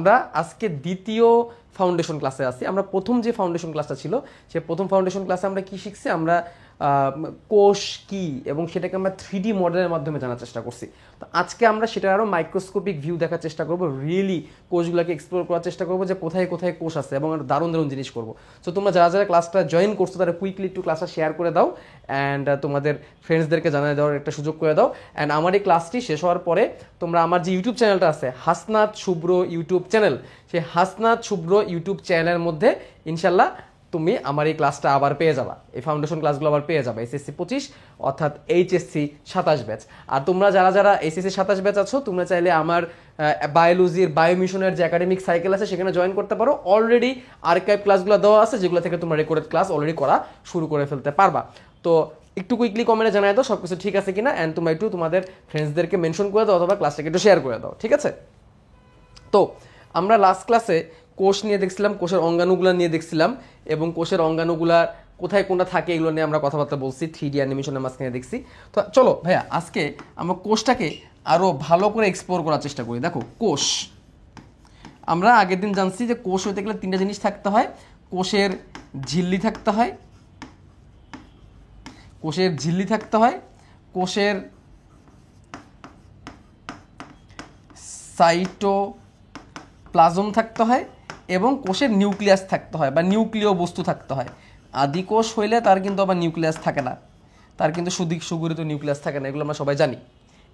আমরা আজকে দ্বিতীয় ফাউন্ডেশন ক্লাসে আছি। আমরা প্রথম যে ফাউন্ডেশন ক্লাসটা ছিল সেই প্রথম ফাউন্ডেশন ক্লাসে আমরা কি শিখছি, আমরা কোষ কি এবং সেটাকে আমরা 3D মডেলের মাধ্যমে জানার চেষ্টা করছি। তো আজকে আমরা সেটার আরও মাইক্রোস্কোপিক ভিউ দেখার চেষ্টা করবো, রিয়েলি কোষগুলোকে এক্সপ্লোর করার চেষ্টা করবো যে কোথায় কোথায় কোষ আছে এবং দারুণ দারুণ জিনিস করবো। সো তোমরা যারা যারা ক্লাসটা জয়েন করছো তারা কুইকলি একটু ক্লাসটা শেয়ার করে দাও অ্যান্ড তোমাদের ফ্রেন্ডসদেরকে জানিয়ে দেওয়ার একটা সুযোগ করে দাও। অ্যান্ড আমার এই ক্লাসটি শেষ হওয়ার পরে তোমরা আমার যে ইউটিউব চ্যানেলটা আছে হাসনাত শুভ্র ইউটিউব চ্যানেল, সেই হাসনাত শুভ্র ইউটিউব চ্যানেলের মধ্যে ইনশাল্লাহ তুমি আমার এই ক্লাসটা আবার পেয়ে যাবা, এই ফাউন্ডেশন ক্লাসগুলো আবার পেয়ে যাবে এসএসসি 25 অর্থাৎ এইচএসসি 27 ব্যাচ। আর তোমরা যারা যারা এসএসসি 27 ব্যাচ আছো তোমরা চাইলে আমার বায়োলজির বায়োমিশনের যে একাডেমিক সাইকেল আছে সেখানে জয়েন করতে পারো। অলরেডি আর্কাইভ ক্লাসগুলো দেওয়া আছে যেগুলো থেকে তোমরা রেকর্ডেড ক্লাস অলরেডি করা শুরু করে ফেলতে পারবা। তো একটু কুইকলি কমেন্টে জানাই দাও সব কিছু ঠিক আছে কিনা, অ্যান্ড তোমরা একটু তোমাদের ফ্রেন্ডসদেরকে মেনশন করে দাও অথবা ক্লাসটাকে একটু শেয়ার করে দাও, ঠিক আছে? তো আমরা লাস্ট ক্লাসে কোষ নিয়ে দেখছিলাম, কোষের অঙ্গাণুগুলা নিয়ে দেখছিলাম এবং কোষের অঙ্গাণুগুলা কোথায় কোনটা থাকে এগুলো নিয়ে আমরা কথাবার্তা বলছি, 3D অ্যানিমেশনের মাঝখানে দেখছি। তো চলো ভাইয়া আজকে আমরা কোষটাকে আরও ভালো করে এক্সপ্লোর করার চেষ্টা করি। দেখো কোষ, আমরা আগের দিন জানছি যে কোষ হইতে গেলে 3টা জিনিস থাকতে হয়। কোষের ঝিল্লি থাকতে হয়, কোষের ঝিল্লি থাকতে হয়, কোষের সাইটোপ্লাজম থাকতে হয় এবং কোষের নিউক্লিয়াস থাকতে হয় বা নিউক্লিয় বস্তু থাকতে হয়। আদি কোষ হইলে তার কিন্তু আবার নিউক্লিয়াস থাকে না, তার কিন্তু সুগঠিত নিউক্লিয়াস থাকে না, এগুলো আমরা সবাই জানি,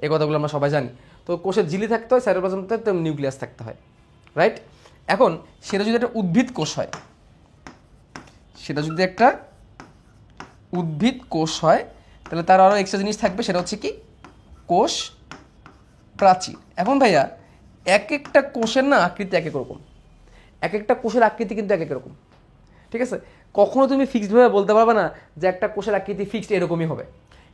এই কথাগুলো আমরা সবাই জানি। তো কোষের ঝিল্লি থাকতে হয়, সাইটোপ্লাজম থাকতে হয়, নিউক্লিয়াস থাকতে হয়, রাইট? এখন সেটা যদি একটা উদ্ভিদ কোষ হয়, সেটা যদি একটা উদ্ভিদ কোষ হয় তাহলে তার আরও এক্সট্রা জিনিস থাকবে, সেটা হচ্ছে কি কোষ প্রাচীর। এখন ভাইয়া এক একটা কোষের না আকৃতি এক এক রকম, এক একটা কোষের আকৃতি কিন্তু এক এক রকম, ঠিক আছে? কখনো তুমি ফিক্সডভাবে বলতে পারবে না যে একটা কোষের আকৃতি ফিক্সড এরকমই হবে,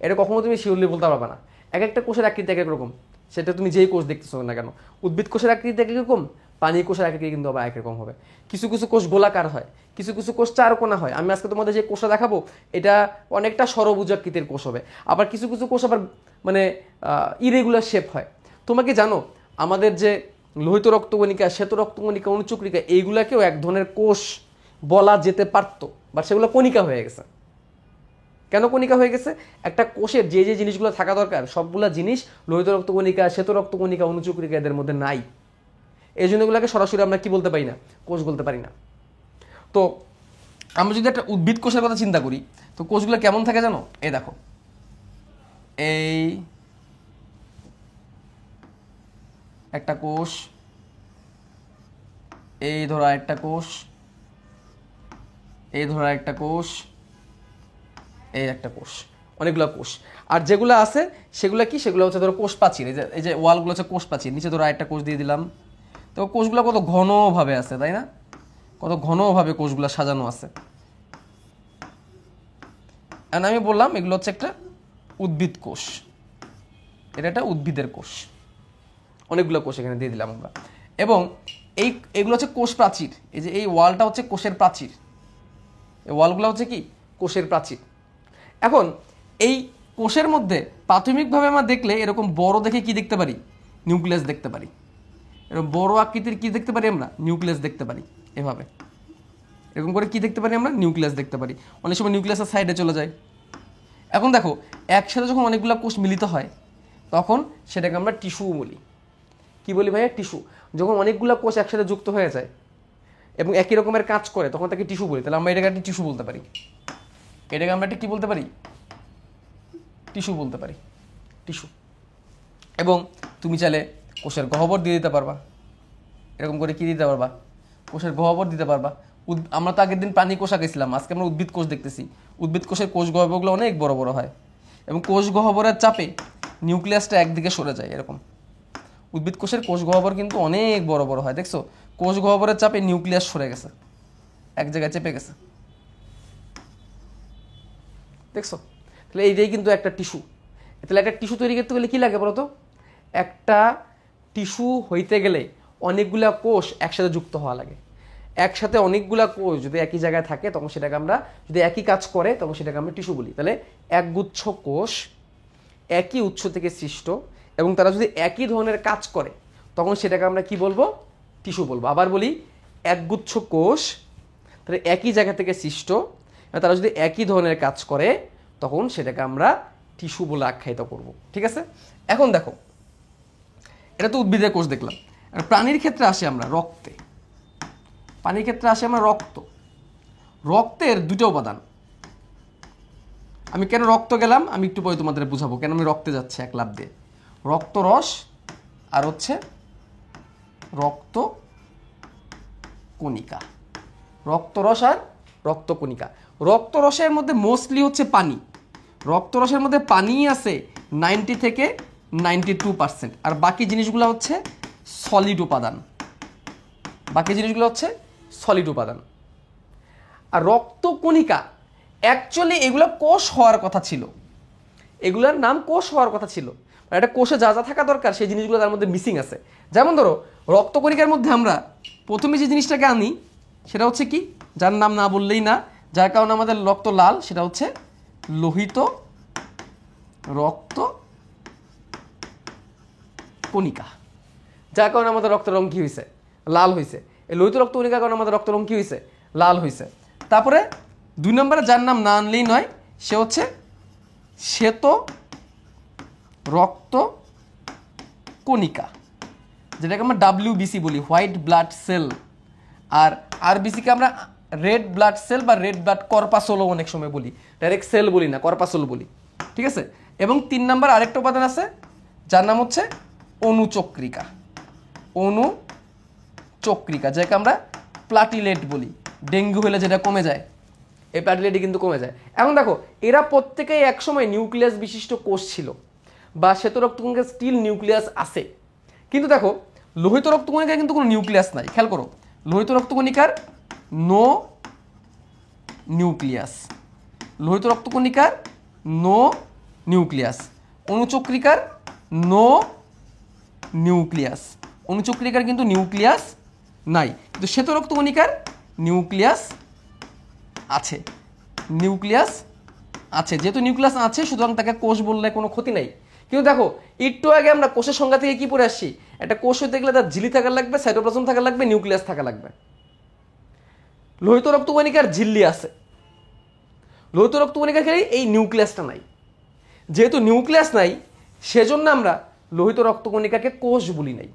এটা কখনো তুমি শিওরলি বলতে পারবে না। এক একটা কোষের আকৃতি এক এক রকম, সেটা তুমি যেই কোষ দেখতেছো না কেন। উদ্ভিদ কোষের আকৃতি এক এক রকম, পানি কোষের আকৃতি কিন্তু আবার এক রকম হবে। কিছু কিছু কোষ গোলাকার হয়, কিছু কিছু কোষ চারকোনা হয়। আমি আজকে তোমাদের যে কোষটা দেখাবো এটা অনেকটা ষড়ভুজ আকৃতির কোষ হবে, আবার কিছু কিছু কোষ আবার মানে ইরেগুলার শেপ হয়। তোমাকে জানো আমাদের যে লোহিত রক্তকণিকা, শ্বেত রক্তকণিকা, অনুচক্রিকা এইগুলাকেও এক ধরনের কোষ বলা যেতে পারতো, বাট সেগুলো কণিকা হয়ে গেছে। কেন কণিকা হয়ে গেছে? একটা কোষের যে যে জিনিসগুলো থাকা দরকার সবগুলা জিনিস লোহিত রক্তকণিকা, শ্বেত রক্তকণিকা, অনুচক্রিকা এদের মধ্যে নাই। এই জন্য এগুলোকে সরাসরি আমরা কি বলতে পারি না, কোষ বলতে পারি না। তো আমরা যদি একটা উদ্ভিদ কোষের কথা চিন্তা করি তো কোষগুলো কেমন থাকে জানো? এই দেখো, এই একটা কোষ, এই ধরো একটা কোষ, এই ধরো একটা কোষ, এই একটা কোষ, অনেকগুলো কোষ। আর যেগুলো আছে সেগুলো কি, সেগুলো হচ্ছে ধরো কোষ প্রাচীর। এই যে ওয়ালগুলো হচ্ছে কোষ প্রাচীর, নিচে ধরো একটা কোষ দিয়ে দিলাম। তো কোষগুলো কত ঘনভাবে আছে, তাই না? কত ঘনভাবে কোষগুলো সাজানো আছে। আর আমি বললাম এগুলো হচ্ছে একটা উদ্ভিদ কোষ, এটা একটা উদ্ভিদের কোষ, অনেকগুলো কোষ এখানে দিয়ে দিলাম আমরা। এবং এইগুলো হচ্ছে কোষ প্রাচীর। এই যে এই ওয়ালটা হচ্ছে কোষের প্রাচীর, এই ওয়ালগুলো হচ্ছে কি কোষের প্রাচীর। এখন এই কোষের মধ্যে প্রাথমিকভাবে আমরা দেখলে এরকম বড় দেখে কি দেখতে পারি, নিউক্লিয়াস দেখতে পারি। এরকম বড় আকৃতির কি দেখতে পারি আমরা, নিউক্লিয়াস দেখতে পারি। এভাবে এরকম করে কি দেখতে পারি আমরা, নিউক্লিয়াস দেখতে পারি। অনেক সময় নিউক্লিয়াসের সাইডে চলে যায়। এখন দেখো একসাথে যখন অনেকগুলো কোষ মিলিত হয় তখন সেটাকে আমরা টিস্যু বলি। কি বলি ভাইয়া? টিস্যু। যখন অনেকগুলো কোষ একসাথে যুক্ত হয়ে যায় এবং একই রকমের কাজ করে তখন তাকে টিস্যু বলি। তাহলে আমরা এটাকে একটা টিস্যু বলতে পারি, এটাকে আমরা একটা কি বলতে পারি, টিস্যু বলতে পারি, টিস্যু। এবং তুমি চাইলে কোষের গহ্বর দিয়ে দিতে পারবা, এরকম করে কি দিতে পারবা, কোষের গহ্বর দিতে পারবা। আমরা তো আগের দিন প্রাণী কোষ আঁকেছিলাম, আজকে আমরা উদ্ভিদ কোষ দেখতেছি। উদ্ভিদ কোষের কোষ গহ্বরগুলো অনেক বড় বড় হয় এবং কোষ গহ্বরের চাপে নিউক্লিয়াসটা একদিকে সরে যায়। এরকম উদ্ভিদ কোষের কোষ গহ্বর কিন্তু অনেক বড় বড় হয়। দেখছো কোষ গহ্বরের চাপে নিউক্লিয়াস সরে গেছে, এক জায়গায় চেপে গেছে, দেখছো? তাহলে এইটাই কিন্তু একটা টিস্যু। তাহলে একটা টিস্যু তৈরি করতে গেলে কি লাগে বলতো? একটা টিস্যু হইতে গেলে অনেকগুলা কোষ একসাথে যুক্ত হওয়া লাগে। একসাথে অনেকগুলা কোষ যদি একই জায়গায় থাকে তখন সেটাকে আমরা, যদি একই কাজ করে তখন সেটাকে আমরা টিস্যু বলি। তাহলে একগুচ্ছ কোষ একই উৎস থেকে সৃষ্ট এবং তারা যদি একই ধরনের কাজ করে তখন সেটাকে আমরা কি বলবো, টিস্যু বলবো। আবার বলি, একগুচ্ছ কোষ তাহলে একই জায়গা থেকে সৃষ্ট, তারা যদি একই ধরনের কাজ করে তখন সেটাকে আমরা টিস্যু বলে আখ্যায়িত করব। ঠিক আছে, এখন দেখো এটা তো উদ্ভিদের কোষ দেখলাম, আর প্রাণীর ক্ষেত্রে আসি আমরা রক্তে। প্রাণীর ক্ষেত্রে আসি আমরা রক্ত। রক্তের দুটো উপাদান। আমি কেন রক্ত গেলাম আমি একটু পরে তোমাদের বুঝাবো কেন আমি রক্তে যাচ্ছি এক লাফ দিয়ে। রক্তরস আর হচ্ছে রক্ত কণিকা। রক্তরস আর রক্তকণিকা। রক্তরসের মধ্যে মোস্টলি হচ্ছে পানি। রক্তরসের মধ্যে পানি আছে 90 থেকে 92%, আর বাকি জিনিসগুলো হচ্ছে সলিড উপাদান। বাকি জিনিসগুলো হচ্ছে সলিড উপাদান। আর রক্তকণিকা অ্যাকচুয়ালি এগুলো কোষ হওয়ার কথা ছিল, এগুলোর নাম কোষ হওয়ার কথা ছিল। একটা কোষে যা যা থাকা দরকার সেই জিনিসগুলো তার মধ্যে মিসিং আছে। যেমন ধরো রক্তকণিকার মধ্যে আমরা প্রথমে যে জিনিসটাকে আনি সেটা হচ্ছে কি, যার নাম না বললেই না, যার কারণে আমাদের রক্ত লাল, সেটা হচ্ছে লোহিত রক্ত কণিকা। যার কারণে আমাদের রক্তের রং কি হয়েছে, লাল হয়েছে। এই লোহিত রক্ত কণিকার কারণে আমাদের রক্তের রং কি হয়েছে, লাল হয়েছে। তারপরে 2 নম্বরে যার নাম না আনলেই নয়, সে হচ্ছে শ্বেত রক্ত কণিকা, যেটাকে আমরা WBC বলি, হোয়াইট ব্লাড সেল। আর RBCকে আমরা রেড ব্লাড সেল বা রেড ব্লাড কর্পাসলও অনেক সময় বলি, ডাইরেক্ট সেল বলি না, কর্পাসল বলি। ঠিক আছে, এবং 3 নম্বর আরেকটা উপাদান আছে যার নাম হচ্ছে অনুচক্রিকা। অনুচক্রিকা, যাকে আমরা প্লাটিলেট বলি। ডেঙ্গু হলে যেটা কমে যায়, এই প্লাটিলেটই কিন্তু কমে যায়। এখন দেখো এরা প্রত্যেকেই একসময় নিউক্লিয়াস বিশিষ্ট কোষ ছিল, বা শ্বেত রক্তকণিকার স্টিল নিউক্লিয়াস আছে। কিন্তু দেখো লোহিত রক্তকণিকার কিন্তু কোনো নিউক্লিয়াস নাই। খেয়াল করো, লোহিত রক্তকণিকার নো নিউক্লিয়াস। লোহিত রক্তকণিকার নো নিউক্লিয়াস। অনুচক্রিকার নো নিউক্লিয়াস। অনুচক্রিকার কিন্তু নিউক্লিয়াস নাই, কিন্তু শ্বেত রক্তকণিকার নিউক্লিয়াস আছে। নিউক্লিয়াস আছে, যেহেতু নিউক্লিয়াস আছে সুতরাং তাকে কোষ বললে কোনো ক্ষতি নাই। কিন্তু দেখো একটু আগে আমরা কোষের সংজ্ঞা থেকে কি পড়ে আসছি, একটা কোষ হইতে গেলে তার ঝিল্লি থাকা লাগবে, সাইটোপ্লাজম থাকা লাগবে, নিউক্লিয়াস থাকা লাগবে। লোহিত রক্তকণিকার ঝিল্লি আছে, লোহিত রক্তকণিকার ক্ষেত্রে এই নিউক্লিয়াসটা নাই। যেহেতু নিউক্লিয়াস নাই সেজন্য আমরা লোহিত রক্তকণিকাকে কোষ বলি নাই,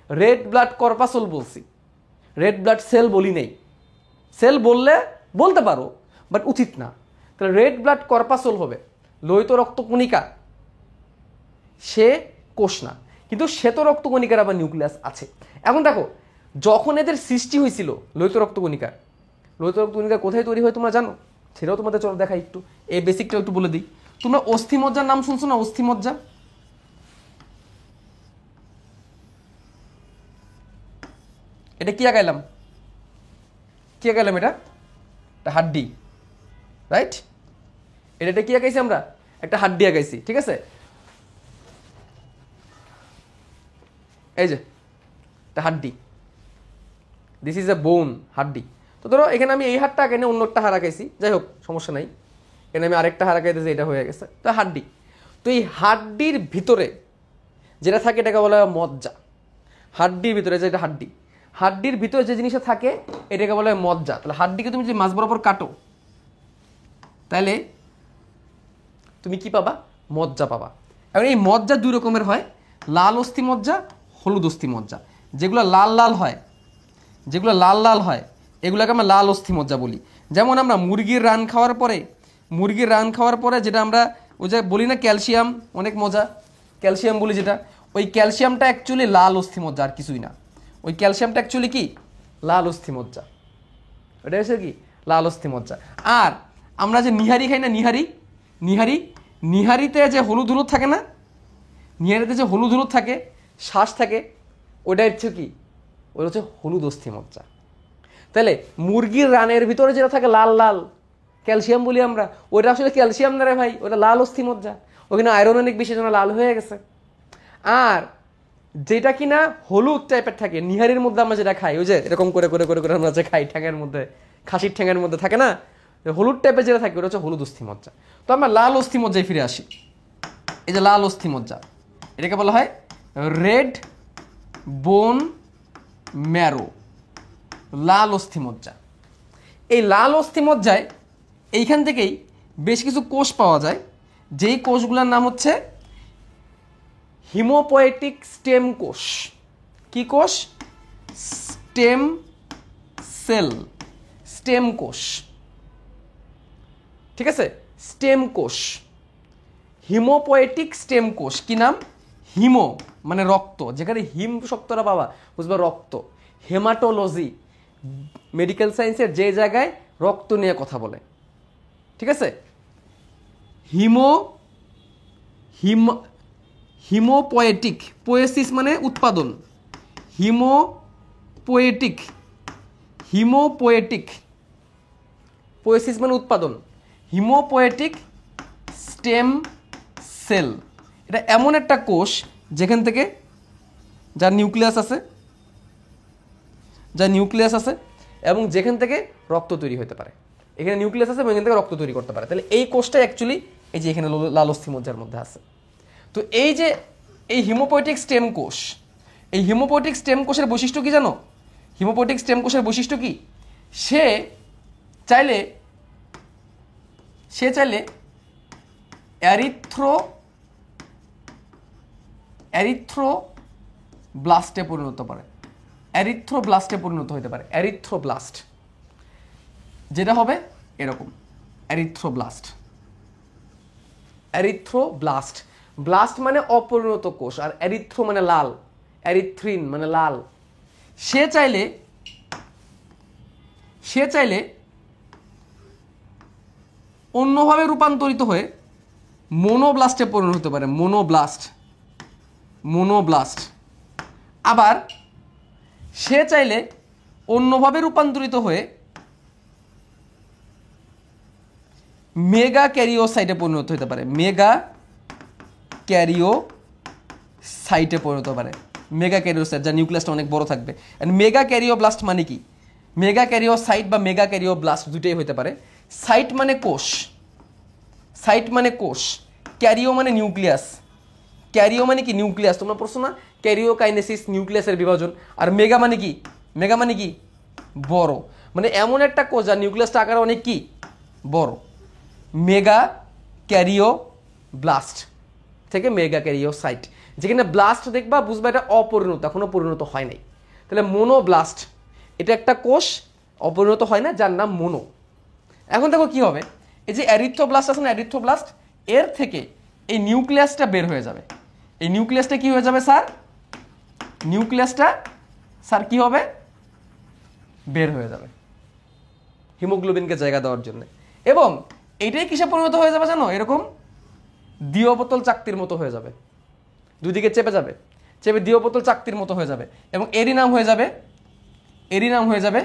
রেড ব্লাড কর্পাসল বলছি, রেড ব্লাড সেল বলি নাই। সেল বললে বলতে পারো বাট উচিত না। তাহলে রেড ব্লাড কর্পাসল হবে। লোহিত রক্তকণিকা সে কোষ না, কিন্তু শ্বেত রক্তকণিকার আবার নিউক্লিয়াস আছে। এখন দেখো যখন এদের সৃষ্টি হয়েছিল লোহিত রক্তকণিকা, লোহিত রক্তকণিকা কোথায় তৈরি হয় তোমরা জানো? সেটাও তোমাদের চলো দেখাই একটু, এই বেসিকটা একটু বলে দিই। তোমরা অস্থিমজ্জার নাম শুনছো না? অস্থিমজ্জা, এটা কি আগাইলাম? কি আগাইলাম? এটা একটা হাড্ডি, রাইট? এটা কি আগাইছি আমরা? একটা হাড্ডি আগাইছি, ঠিক আছে? এই যে একটা হাড্ডি, দিস ইজ এ বোন, হাড্ডি। তো ধরো এখানে আমি এই হাড়টা আগে অন্য একটা হাড় আঁকাইছি, যাই হোক সমস্যা নাই। এখানে আমি আরেকটা হাড় আঁকাইতেছি, এটা হয়ে গেছে, তো হাড্ডি। তো এই হাড্ডির ভিতরে যেটা থাকে এটাকে বলা হয় মজ্জা। হাড্ডির ভিতরে যেটা হাড্ডি, হাড্ডির ভিতরে যে জিনিসটা থাকে এটাকে বলা হয় মজ্জা। তাহলে হাড্ডিকে তুমি যদি মাঝ বরাবর কাটো তাহলে তুমি কি পাবা? মজ্জা পাবা। এখন এই মজ্জা 2 রকমের হয়, লাল অস্থি মজ্জা, হলুদ অস্থি মজ্জা। যেগুলো লাল লাল হয়, যেগুলো লাল লাল হয় এগুলোকে আমরা লাল অস্থি মজ্জা বলি। যেমন আমরা মুরগির রান খাওয়ার পরে, মুরগির রান খাওয়ার পরে যেটা আমরা ওই যে বলি না ক্যালসিয়াম, অনেক মজা, ক্যালসিয়াম বলি যেটা, ওই ক্যালসিয়ামটা অ্যাকচুয়ালি লাল অস্থি মজ্জা, আর কিছুই না। ওই ক্যালসিয়ামটা অ্যাকচুয়ালি কি? লাল অস্থি মজ্জা। ওটা হচ্ছে কি? লাল অস্থি মজ্জা। আর আমরা যে নিহারি খাই না, নিহারি, নিহারি, নিহারিতে যে হলুদ হলুদ থাকে না, নিহারিতে যে হলুদ হলুদ থাকে, শ্বাস থাকে, ওটা হচ্ছে কি? ওটা হচ্ছে হলুদ অস্থি মজ্জা। তাহলে মুরগির রানের ভিতরে যেটা থাকে লাল লাল, ক্যালসিয়াম বলি আমরা, ওটা আসলে ক্যালসিয়াম না রে ভাই, ওটা লাল অস্থি মজ্জা। ওখানে আয়রন অনেক বেশি, জন্য লাল হয়ে গেছে। আর যেটা কিনা হলুদ টাইপের থাকে নিহারির মধ্যে আমরা যেটা খাই, ওই যে এরকম করে করে করে করে আমরা যে খাই ঠ্যাঙের মধ্যে, খাসির ঠ্যাঙের মধ্যে থাকে না, হলুদ টাইপের যেটা থাকে ওটা হচ্ছে হলুদ অস্থি মজ্জা। তো আমরা লাল অস্থি মজ্জায় ফিরে আসি। এই যে লাল অস্থি মজ্জা, এটাকে বলা হয় রেড বোন ম্যারো, লাল অস্থিমজ্জা। এই লাল অস্থিমজ্জায় এইখান থেকেই বেশ কিছু কোষ পাওয়া যায়, যেই কোষগুলোর নাম হচ্ছে হিমোপোয়েটিক স্টেম কোষ। কি কোষ? স্টেম সেল, স্টেম কোষ। ঠিক আছে, স্টেম কোষ, হিমোপোয়েটিক স্টেম কোষ। কি নাম? হিমো মানে রক্ত, যেখানে হিম শব্দটা পাবা বুঝবা রক্ত। হেমাটোলজি মেডিকেল সায়েন্সের যে জায়গায় রক্ত নিয়ে কথা বলে, ঠিক আছে। হিমো হিম হিমোপোয়েটিক, পোয়েসিস মানে উৎপাদন, হিমোপোয়েটিক, হিমোপোয়েটিক, পোয়েসিস মানে উৎপাদন, হিমোপোয়েটিক স্টেম সেল। এটা এমন একটা কোষ যেখান থেকে যার নিউক্লিয়াস আছে, যার নিউক্লিয়াস আছে এবং যেখান থেকে রক্ত তৈরি হতে পারে। এখানে নিউক্লিয়াস আছে এবং এখান থেকে রক্ত তৈরি করতে পারে। তাহলে এই কোষটা অ্যাকচুয়ালি এই যে এখানে লাল অস্থিমজ্জার মধ্যে আছে। তো এই যে এই হিমোপোয়েটিক স্টেম কোষ, এই হিমোপোয়েটিক স্টেম কোষের বৈশিষ্ট্য কি জানো? হিমোপোয়েটিক স্টেম কোষের বৈশিষ্ট্য কি? সে চাইলে অ্যারিথ্রোব্লাস্টে পরিণত পারে, অ্যারিথ্রোব্লাস্টে পরিণত হতে পারে। অ্যারিথ্রোব্লাস্ট যেটা হবে এরকম, অ্যারিথ্রোব্লাস্ট। অ্যারিথ্রোব্লাস্ট, ব্লাস্ট মানে অপরিণত কোষ, আর অ্যারিথ্রো মানে লাল, অ্যারিথ্রিন মানে লাল। সে চাইলে অন্যভাবে রূপান্তরিত হয়ে মোনোব্লাস্টে পরিণত হতে পারে, মোনোব্লাস্ট। আবার সে চাইলে অন্যভাবে রূপান্তরিত হয়ে মেগা ক্যারিওসাইটে পরিণত হতে পারে, মেগা ক্যারিওসাইটে পরিণত হতে পারে। মেগা ক্যারিওসাইট, যার নিউক্লিয়াসটা অনেক বড় থাকবে। এন্ড মেগা ক্যারিওব্লাস্ট মানে কি? মেগা ক্যারিওসাইট বা মেগা ক্যারিওব্লাস্ট দুটোই হতে পারে। সাইট মানে কোষ, সাইট মানে কোষ, ক্যারিও মানে নিউক্লিয়াস। ক্যারিও মানে কি? নিউক্লিয়াস। তোমরা পড়ছো না ক্যারিওকাইনেসিস, নিউক্লিয়াসের বিভাজন। আর মেগা মানে কি? মেগা মানে কি? বড়। মানে এমন একটা কোষ যার নিউক্লিয়াসটা আকারে অনেক কি বড়। মেগা ক্যারিওব্লাস্ট থেকে মেগা ক্যারিওসাইট। যেখানে ব্লাস্ট দেখবা বুঝবা এটা অপরিণত, এখনো পরিণত হয় নাই। তাহলে মোনোব্লাস্ট, এটা একটা কোষ অপরিণত হয় না, যার নাম মোনো। এখন দেখো কি হবে, এই যে অ্যারিথ্রোব্লাস্ট আছে না, অ্যারিথ্রোব্লাস্ট, এর থেকে এই নিউক্লিয়াসটা বের হয়ে যাবে। এই নিউক্লিয়াসটা কি হয়ে যাবে স্যার? নিউক্লিয়াসটা স্যার কি হবে? বের হয়ে যাবে হিমোগ্লোবিনকে জায়গা দেওয়ার জন্য। এবং এইটাই কিসে পরিণত হয়ে যাবে জানো? এরকম দ্বিবোতল চাকতির মতো হয়ে যাবে, দুদিকে চেপে যাবে, চেপে দ্বিবোতল চাকতির মতো হয়ে যাবে। এবং এরই নাম হয়ে যাবে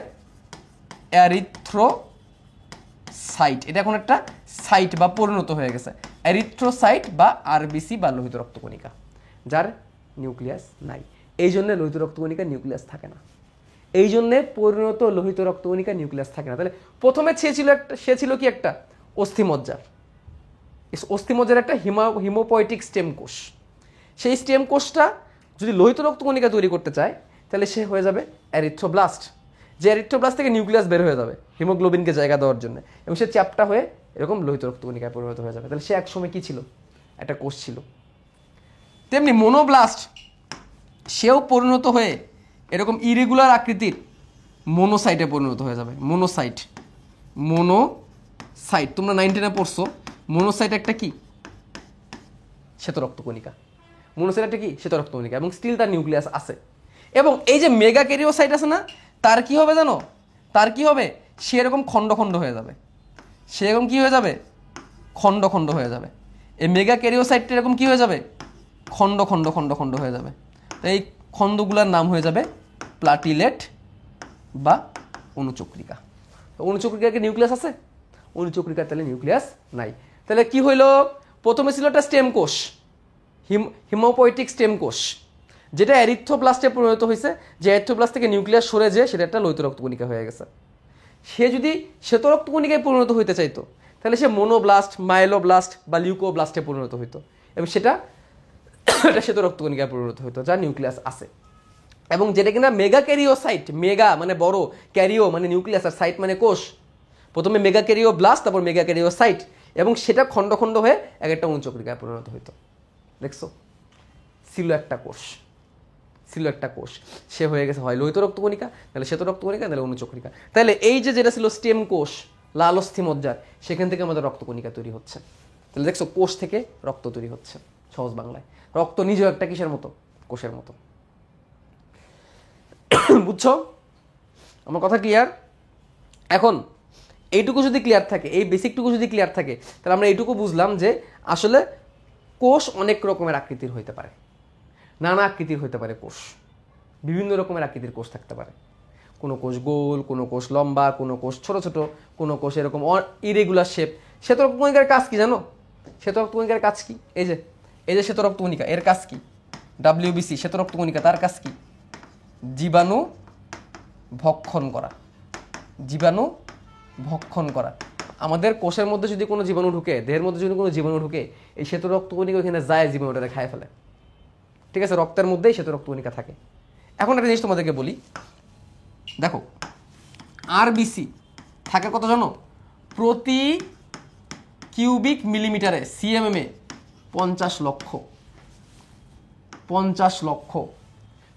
অ্যারিথ্রোসাইট। এটা এখন একটা সাইট বা পরিণত হয়ে গেছে, অ্যারিথ্রোসাইট বা আরবিসি বা লোহিত রক্তকণিকা, যার নিউক্লিয়াস নাই। এই জন্য লোহিত রক্তকণিকা নিউক্লিয়াস থাকে না, এই জন্যে পরিণত লোহিত রক্তকণিকা নিউক্লিয়াস থাকে না। তাহলে প্রথমে সে ছিল কি? একটা অস্থিমজ্জার, অস্থিমজ্জার একটা হিমোপোয়েটিক স্টেম কোষ। সেই স্টেম কোষটা যদি লোহিত রক্তকণিকা তৈরি করতে চায় তাহলে সে হয়ে যাবে অ্যারিথ্রোব্লাস্ট। যে অ্যারিথ্রোব্লাস্ট থেকে নিউক্লিয়াস বের হয়ে যাবে হিমোগ্লোবিনকে জায়গা দেওয়ার জন্য, এবং সে চ্যাপ্টা হয়ে এরকম লোহিত রক্তকণিকায় পরিণত হয়ে যাবে। তাহলে সে একসময় কি ছিল? একটা কোষ ছিল। তেমনি মোনোব্লাস্ট, সেও পরিণত হয়ে এরকম ইরেগুলার আকৃতির মোনোসাইটে পরিণত হয়ে যাবে। মোনোসাইট তোমরা 9-10 পড়ছো। মোনোসাইট একটা কি? শ্বেত রক্তকণিকা। মোনোসাইট একটা কি? শ্বেত রক্তকণিকা, এবং স্টিল তার নিউক্লিয়াস আছে। এবং এই যে মেগা ক্যারিওসাইট আছে না, তার কি হবে জানো? তার কি হবে? সে এরকম খণ্ড খণ্ড হয়ে যাবে। সে এরকম কি হয়ে যাবে? খণ্ড খণ্ড হয়ে যাবে। এই মেগা ক্যারিওসাইটটা এরকম কি হয়ে যাবে? খণ্ড খণ্ড খণ্ড খণ্ড হয়ে যাবে। তো এই খণ্ডগুলোর নাম হয়ে যাবে প্লাটিলেট বা অনুচক্রিকা। অনুচক্রিকাকে নিউক্লিয়াস আছে? অনুচক্রিকার তাহলে নিউক্লিয়াস নাই। তাহলে কি হইলো? প্রথমে ছিল একটা স্টেম কোষ, হিমোপোয়েটিক স্টেম কোষ, যেটা অ্যারিথ্রোব্লাস্টে পরিণত হয়েছে। যে অ্যারিথ্রোব্লাস্ট থেকে নিউক্লিয়াস সরে যায় সেটা একটা লোহিত রক্তকণিকা হয়ে গেছে। সে যদি শ্বেত রক্তকণিকায় পরিণত হইতে চাইতো তাহলে সে মোনোব্লাস্ট, মাইলোব্লাস্ট বা লিউকোব্লাস্টে পরিণত হইতো, এবং সেটা শ্বেত রক্তকণিকায় পরিণত হইতো, যার নিউক্লিয়াস আছে। এবং যেটা কিনা মেগা ক্যারিওসাইট, মেগা মানে বড়, ক্যারিও মানে নিউক্লিয়াস, আর সাইট মানে কোষ। প্রথমে মেগা ক্যারিও ব্লাস্ট, তারপর মেগা ক্যারিওসাইট, এবং সেটা খণ্ড খণ্ড হয়ে এক একটা অণুচক্রিকায় পরিণত হইতো। দেখছো, ছিল একটা কোষ, ছিল একটা কোষ, সে হয়ে গেছে হয় লোহিত রক্তকণিকা, তাহলে শ্বেত রক্তকণিকা, তাহলে অণুচক্রিকা। তাহলে এই যে যেটা ছিল স্টেম কোষ, লাল অস্থিমজ্জার, সেখান থেকে আমাদের রক্তকণিকা তৈরি হচ্ছে। তাহলে দেখছো, কোষ থেকে রক্ত তৈরি হচ্ছে। সহজ বাংলায়, রক্ত নিজেও একটা কিসের মতো? কোষের মতো। বুঝছো আমার কথা? ক্লিয়ার? এখন এইটুকু যদি ক্লিয়ার থাকে, এই বেসিকটুকু যদি ক্লিয়ার থাকে, তাহলে আমরা এইটুকু বুঝলাম যে আসলে কোষ অনেক রকমের আকৃতির হইতে পারে, নানা আকৃতির হইতে পারে কোষ, বিভিন্ন রকমের আকৃতির কোষ থাকতে পারে। কোনো কোষ গোল, কোনো কোষ লম্বা, কোনো কোষ ছোট ছোট, কোনো কোষ এরকম ইরেগুলার শেপ। শ্বেত রক্তকণিকার কাজ কি জানো? শ্বেত রক্তকণিকার কাজ কি? এই যে শ্বেত রক্তকণিকা, এর কাজ কি? ডাব্লিউবিসি শ্বেত রক্তকণিকা, তার কাজ কি? জীবাণু ভক্ষণ করা, জীবাণু ভক্ষণ করা। আমাদের কোষের মধ্যে যদি কোনো জীবাণু ঢুকে, দেহের মধ্যে যদি কোনো জীবাণু ঢুকে, এই শ্বেত রক্তকণিকা ওইখানে যায়, জীবাণুটা খায় ফেলে। ঠিক আছে, রক্তের মধ্যেই শ্বেত রক্তকণিকা থাকে। এখন একটা জিনিস তোমাদেরকে বলি, দেখো আরবিসি থাকে কত জানো? প্রতি কিউবিক মিলিমিটারে, সিএমএম-এ 50 লক্ষ। 50 লক্ষ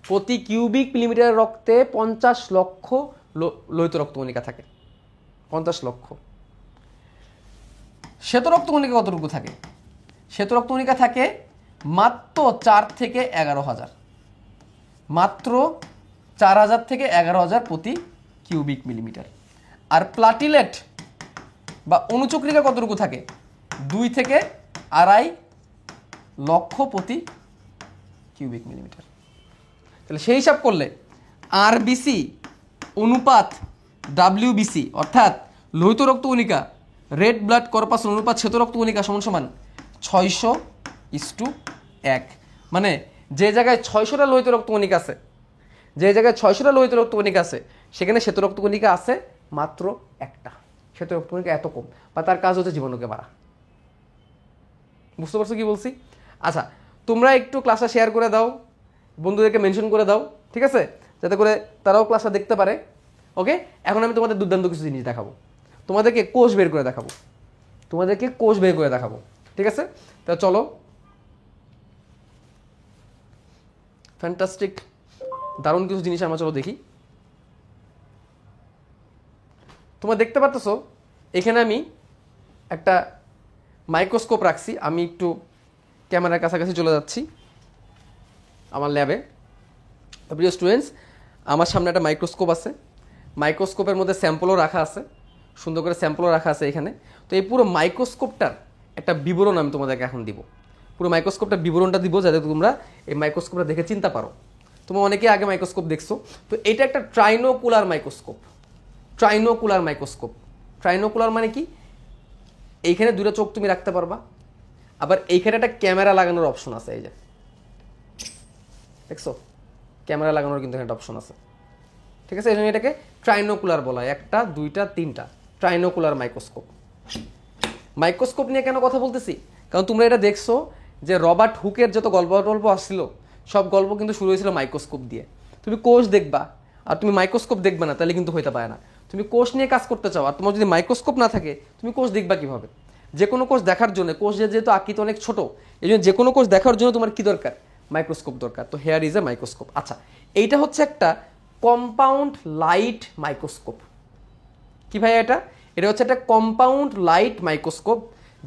প্রতি কিউবিক মিলিমিটার রক্তে 50 লক্ষ লোহিত রক্তকণিকা থাকে। 50 লক্ষ। শ্বেত রক্তকণিকা কতটুকু থাকে? শ্বেত রক্তকণিকা থাকে মাত্র 4 থেকে 11,000, মাত্র 4,000 থেকে 11,000 প্রতি কিউবিক মিলিমিটার। আর প্লাটিলেট বা অণুচক্রিকা কতটুকু থাকে? 2 থেকে 2.5 লক্ষ প্রতি কিউবিক মিলিমিটার। তাহলে সেই হিসাব করলে আরবিসি অনুপাত ডাব্লিউবিসি, অর্থাৎ লোহিত রক্তকণিকা, রেড ব্লাড কর্পাসল অনুপাত শ্বেত রক্তকণিকা সমান সমান 600:1। মানে যে জায়গায় 600টা লোহিত রক্তকণিকা আছে, যে জায়গায় 600টা লোহিত রক্তকণিকা আছে, সেখানে শ্বেত রক্তকণিকা আছে মাত্র একটা। শ্বেত রক্তকণিকা এত কম, বা তার কাজ হচ্ছে জীবাণুকে মারা। বুঝতে পারছো কি বলছি? আচ্ছা, তোমরা একটু ক্লাসটা শেয়ার করে দাও, বন্ধুদেরকে মেনশন করে দাও, ঠিক আছে, যাতে করে তারাও ক্লাসটা দেখতে পারে। ওকে, এখন আমি তোমাদের দুর্দান্ত কিছু জিনিস দেখাবো, তোমাদেরকে কোষ বের করে দেখাবো, তোমাদেরকে কোষ বের করে দেখাবো, ঠিক আছে? তা চলো, ফ্যান্টাস্টিক, দারুণ কিছু জিনিস আমরা চলো দেখি। তোমরা দেখতে পারতেছো এখানে আমি একটা মাইক্রোস্কোপ রাখছি। আমি একটু ক্যামেরার কাছাকাছি চলে যাচ্ছি আমার ল্যাবে। প্রিয় স্টুডেন্টস, আমার সামনে একটা মাইক্রোস্কোপ আছে, মাইক্রোস্কোপের মধ্যে স্যাম্পলও রাখা আছে, সুন্দর করে স্যাম্পলও রাখা আছে এখানে। তো এই পুরো মাইক্রোস্কোপটার একটা বিবরণ আমি তোমাদেরকে এখন দিব, পুরো মাইক্রোস্কোপটার বিবরণটা দিব, যাতে তোমরা এই মাইক্রোস্কোপটা দেখে চিন্তা পারো। তোমরা অনেকে আগে মাইক্রোস্কোপ দেখছো, তো এটা একটা ট্রাইনোকুলার মাইক্রোস্কোপ। ট্রাইনোকুলার মাইক্রোস্কোপ, ট্রাইনোকুলার মানে কি? এইখানে দুটো চোখ তুমি রাখতে পারবা, আবার এইখানে একটা ক্যামেরা লাগানোর অপশন আছে। এই যে দেখছো, ক্যামেরা লাগানোর কিন্তু এখানে অপশন আছে, ঠিক আছে? এই জন্য এটাকে ট্রাইনোকুলার বলা হয়। একটা, দুইটা, তিনটা, ট্রাইনোকুলার মাইক্রোস্কোপ। মাইক্রোস্কোপ নিয়ে কেন কথা বলতেছি? কারণ তোমরা এটা দেখছো যে রবার্ট হুকের যত গল্প আসছিল, সব গল্প কিন্তু শুরু হয়েছিল মাইক্রোস্কোপ দিয়ে। তুমি কোষ দেখবা আর তুমি মাইক্রোস্কোপ দেখবা না, তাহলে কিন্তু হইতে পারে না। তুমি কোষ নিয়ে কাজ করতে চাও, আর তোমার যদি মাইক্রোস্কোপ না থাকে, তুমি কোষ দেখবা কিভাবে? যে কোনো কোষ দেখার জন্য, কোষ যেহেতু আকৃতি অনেক ছোট, এই জন্য যে কোনো কোষ দেখার জন্য তোমার কি দরকার? মাইক্রোস্কোপ দরকার। তো হেয়ার ইজ এ মাইক্রোস্কোপ। আচ্ছা, এইটা হচ্ছে একটা কম্পাউন্ড লাইট মাইক্রোস্কোপ। কি ভাই এটা? এটা হচ্ছে একটা কম্পাউন্ড লাইট মাইক্রোস্কোপ,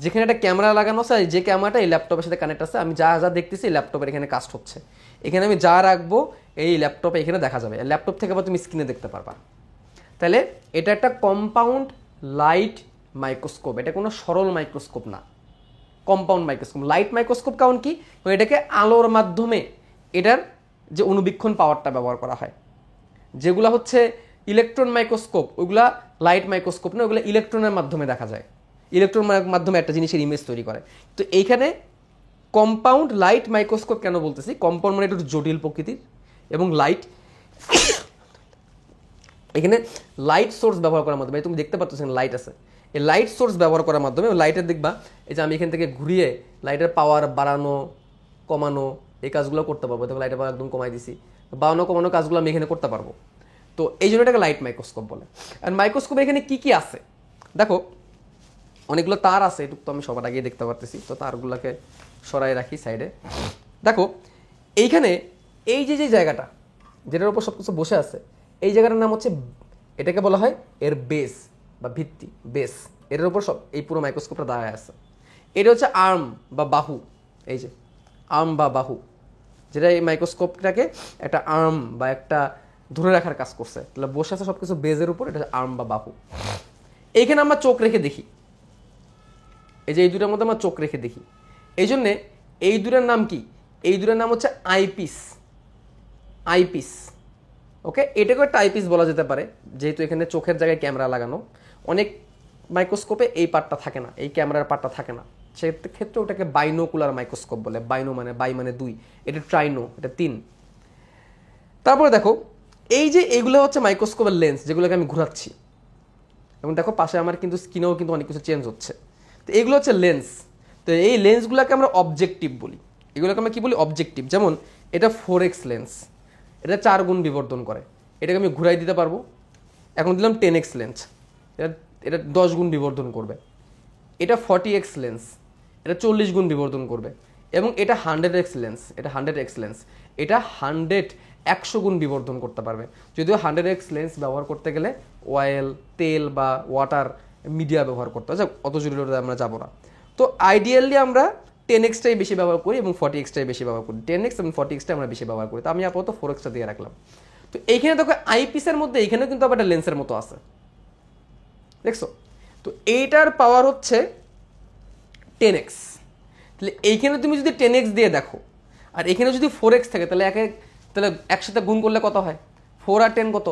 যেখানে একটা ক্যামেরা লাগানো আছে। যে ক্যামেরাটা এই ল্যাপটপের সাথে কানেক্ট আছে। আমি যা যা দেখতেছি ল্যাপটপের এখানে কাস্ট হচ্ছে, এখানে আমি যা রাখবো এই ল্যাপটপে এখানে দেখা যাবে, ল্যাপটপ থেকে আবার তুমি স্ক্রিনে দেখতে পারবা। তাহলে এটা একটা কম্পাউন্ড লাইট মাইক্রোস্কোপ, এটা কোনো সরল মাইক্রোস্কোপ না, কম্পাউন্ড মাইক্রোস্কোপ। লাইট মাইক্রোস্কোপ কারণ কি? এটাকে আলোর মাধ্যমে এটার যে অনুবীক্ষণ পাওয়ারটা ব্যবহার করা হয়। যেগুলো হচ্ছে ইলেকট্রন মাইক্রোস্কোপ, ওইগুলা লাইট মাইক্রোস্কোপ না, ওইগুলো ইলেকট্রনের মাধ্যমে দেখা যায়, ইলেকট্রন মাধ্যমে একটা জিনিসের ইমেজ তৈরি করে। তো এইখানে কম্পাউন্ড লাইট মাইক্রোস্কোপ কেন বলতেছি? কম্পাউন্ড মানে একটু জটিল প্রকৃতির, এবং লাইট, এখানে লাইট সোর্স ব্যবহার করার মাধ্যমে, তুমি দেখতে পাচ্ছ এখানে লাইট আছে, এই লাইট সোর্স ব্যবহার করার মাধ্যমে লাইটের দেখবা, এই যে আমি এখান থেকে ঘুরিয়ে লাইটের পাওয়ার বাড়ানো কমানো এই কাজগুলো করতে পারবো। দেখো লাইটের পাওয়ার একদম কমাই দিছি, বানানো কমানো কাজগুলো আমি এখানে করতে পারবো। তো এই জন্য এটাকে লাইট মাইক্রোস্কোপ বলে। আর মাইক্রোস্কোপে এখানে কি কি আছে দেখো, অনেকগুলো তার আছে, এটুকু তো আমি সবার আগেই দেখতে পারতেছি, তো তারগুলোকে সরাই রাখি সাইডে। দেখো এইখানে এই যে জায়গাটা যেটার উপর সব কিছু বসে আছে, এই জায়গাটার নাম হচ্ছে, এটাকে বলা হয় এর বেস বা ভিত্তি, বেস। এটার উপর সব এই পুরো মাইক্রোস্কোপটা দাঁড়ায় আছে। এটা হচ্ছে আর্ম বা বাহু, এই যে আর্ম বা বাহু, যেটা এই মাইক্রোস্কোপটাকে একটা আর্ম বা একটা ধরে রাখার কাজ করছে। তাহলে বসে আছে সব কিছু বেজের উপর, এটা হচ্ছে আর্ম বা বাহু। এইখানে আমরা চোখ রেখে দেখি, এই যে এই দুটার মধ্যে আমরা চোখ রেখে দেখি। এই জন্যে এই দুটার নাম কি, এই দুটার নাম হচ্ছে আইপিস। আইপিস, ওকে, এটাকেও একটা আইপিস বলা যেতে পারে, যেহেতু এখানে চোখের জায়গায় ক্যামেরা লাগানো। অনেক মাইক্রোস্কোপে এই পার্টটা থাকে না, এই ক্যামেরার পার্টটা থাকে না, সেক্ষেত্রে ওটাকে বাইনোকুলার মাইক্রোস্কোপ বলে। বাইনো মানে বাই মানে দুই, এটা ট্রাইনো, এটা তিন। তারপরে দেখো এই যে এইগুলো হচ্ছে মাইক্রোস্কোপের লেন্স, যেগুলোকে আমি ঘোরাচ্ছি। এবং দেখো পাশে আমার কিন্তু স্ক্রিনেও কিন্তু অনেক কিছু চেঞ্জ হচ্ছে। তো এইগুলো হচ্ছে লেন্স। তো এই লেন্সগুলোকে আমরা অবজেক্টিভ বলি। এগুলোকে আমরা কি বলি, অবজেক্টিভ। যেমন এটা 4x লেন্স, এটা 4 গুণ বিবর্ধন করে, এটাকে আমি ঘুরাই দিতে পারবো। এখন দিলাম 10x লেন্স, এটা 10 গুণ বিবর্ধন করবে। এটা 40x লেন্স, এটা 40 গুণ বিবর্ধন করবে। এবং এটা 100x লেন্স, এটা 100x লেন্স, এটা 100 গুণ বিবর্ধন করতে পারবে। যদিও 100x লেন্স ব্যবহার করতে গেলে অয়েল, তেল বা ওয়াটার মিডিয়া ব্যবহার করতে হয়, অত জরুরি আমরা যাবো না। তো আইডিয়ালি আমরা 10xটাই বেশি ব্যবহার করি এবং 40xটাই বেশি ব্যবহার করি। 10x এবং 40xটা আমরা বেশি ব্যবহার করি। তো আমি আপাতত 4xটা দিয়ে রাখলাম। তো এইখানে দেখো আইপিসের মধ্যে এইখানেও কিন্তু আবার একটা লেন্সের মতো আছে, দেখছো? তো এইটার পাওয়ার হচ্ছে 10x। তাহলে এইখানে তুমি যদি 10x দিয়ে দেখো আর এখানে যদি 4x থাকে, তাহলে তাহলে একসাথে গুণ করলে কত হয়? 4 আর 10 কত?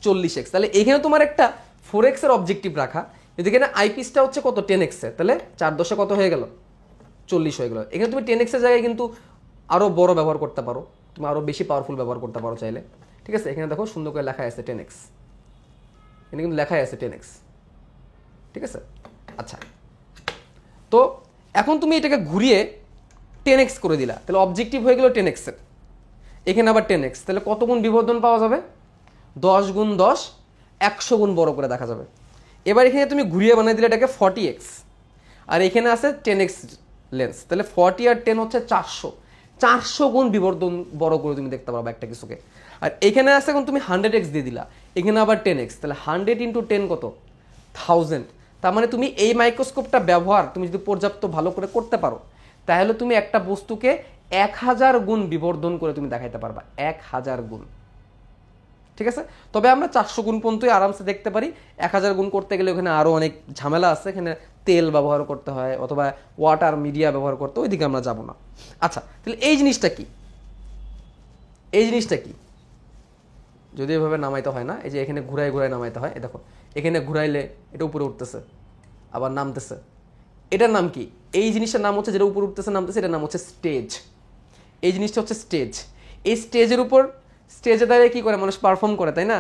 40x। তাহলে এইখানে তোমার একটা 4x এর অবজেক্টিভ রাখা, যদি এখানে আইপিসটা হচ্ছে কত? 10x এর, তাহলে 4 10 কত হয়ে গেল? 40 হয়ে গেল। এখানে তুমি 10x এর জায়গায় কিন্তু আরও বড় ব্যবহার করতে পারো, তুমি আরও বেশি পাওয়ারফুল ব্যবহার করতে পারো চাইলে, ঠিক আছে? এখানে দেখো সুন্দর করে লেখা আছে 10x, এখানে কিন্তু লেখাই আছে 10x, ঠিক আছে? আচ্ছা, তো এখন তুমি এটাকে ঘুরিয়ে 10x করে দিলা, তাহলে অবজেক্টিভ হয়ে গেল 10x এর, এখানে আবার 10x, তাহলে কত গুণ বিবর্ধন পাওয়া যাবে? 10 গুণ 10, 100 গুণ বড় করে দেখা যাবে। এবার এখানে তুমি ঘুরিয়ে বানিয়ে দিলে এটাকে 40x, আর এখানে আছে 10x লেন্স, তাহলে 40 আর 10 হচ্ছে 400 গুণ বিবর্ধন বড় করে তুমি দেখতে পারবে একটা কিছুকে। আর এখানে আছে এখন তুমি 100x দিয়ে দিলা, এখানে আবার 10x, তাহলে 100 ইন্টু 10 কত? 1000। তার মানে তুমি এই মাইক্রোস্কোপটা ব্যবহার তুমি যদি পর্যাপ্ত ভালো করে করতে পারো, তাহলে তুমি একটা বস্তুকে 1000 গুণ বিবর্ধন করে তুমি দেখাইতে পারবা, 1000 গুণ, ঠিক আছে? তবে আমরা 400 গুণ পর্যন্তই আরামসে দেখতে পারি। 1000 গুণ করতে গেলে ওখানে আরও অনেক ঝামেলা আছে, এখানে তেল ব্যবহার করতে হয় অথবা ওয়াটার মিডিয়া ব্যবহার করতে, ওইদিকে আমরা যাব না। আচ্ছা, তাহলে এই জিনিসটা কি? এই জিনিসটা কি? যদি এভাবে নামাইতে হয় না, এই যে এখানে ঘুরাই ঘুরাই নামাইতে হয়, দেখো এখানে ঘুরাইলে এটা উপরে উঠতেছে আবার নামতেছে, এটার নাম কি? এই জিনিসটার নাম হচ্ছে, যেটা উপরে উঠতেছে নামতেছে, এটার নাম হচ্ছে স্টেজ। এই জিনিসটা হচ্ছে স্টেজ। এই স্টেজের উপর, স্টেজে দাঁড়িয়ে কী করে মানুষ পারফর্ম করে, তাই না?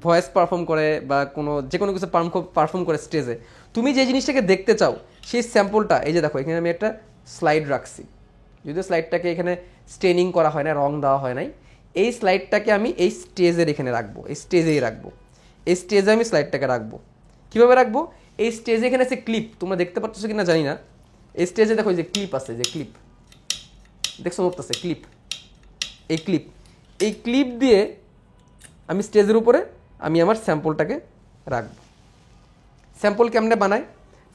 ভয়েস পারফর্ম করে বা যে কোনো কিছু পারফর্ম করে স্টেজে। তুমি যে জিনিসটাকে দেখতে চাও সেই স্যাম্পলটা, এই যে দেখো এখানে আমি একটা স্লাইড রাখছি, যদিও স্লাইডটাকে এখানে স্টেনিং করা হয় না, রং দেওয়া হয় নাই। এই স্লাইডটাকে আমি এই স্টেজের এখানে রাখবো, এই স্টেজেই রাখবো, এই স্টেজে আমি স্লাইডটাকে রাখবো। কীভাবে রাখবো? এই স্টেজে এখানে আছে ক্লিপ, তোমরা দেখতে পাচ্ছ কি না জানি না। এই স্টেজে দেখো যে ক্লিপ আছে, যে ক্লিপ দেখছো নড়তেছে, ক্লিপ, এই ক্লিপ দিয়ে আমি স্টেজের উপরে আমি আমার স্যাম্পলটাকে রাখবো। স্যাম্পল কেমনে বানায়?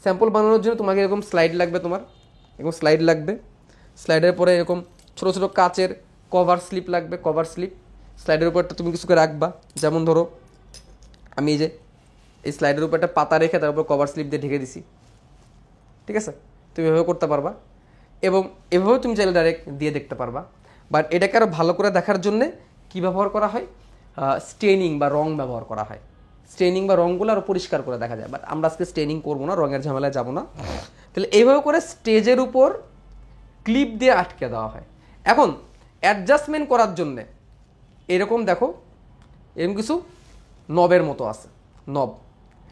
স্যাম্পল বানানোর জন্য তোমাকে এরকম স্লাইড লাগবে, তোমার এরকম স্লাইড লাগবে, স্লাইডের পরে এরকম ছোটো ছোটো কাচের কভার স্লিপ লাগবে, কভার স্লিপ। স্লাইডের উপর একটা তুমি কিছুকে রাখবা, যেমন ধরো আমি এই যে এই স্লাইডের উপর একটা পাতা রেখে তার উপর কভার স্লিপ দিয়ে ঢেকে দিছি, ঠিক আছে? তুমি এভাবে করতে পারবা এবং এভাবেও তুমি চাইলে ডাইরেক্ট দিয়ে দেখতে পারবা। বাট এটাকে আরও ভালো করে দেখার জন্যে কী ব্যবহার করা হয়? স্টেনিং বা রং ব্যবহার করা হয়। স্টেনিং বা রঙগুলো আরও পরিষ্কার করে দেখা যায়, বাট আমরা আজকে স্টেনিং করবো না, রঙের ঝামেলায় যাবো না। তাহলে এইভাবে করে স্টেজের উপর ক্লিপ দিয়ে আটকে দেওয়া হয়। এখন অ্যাডজাস্টমেন্ট করার জন্যে এরকম দেখো এরকম কিছু নবের মতো আছে, নব,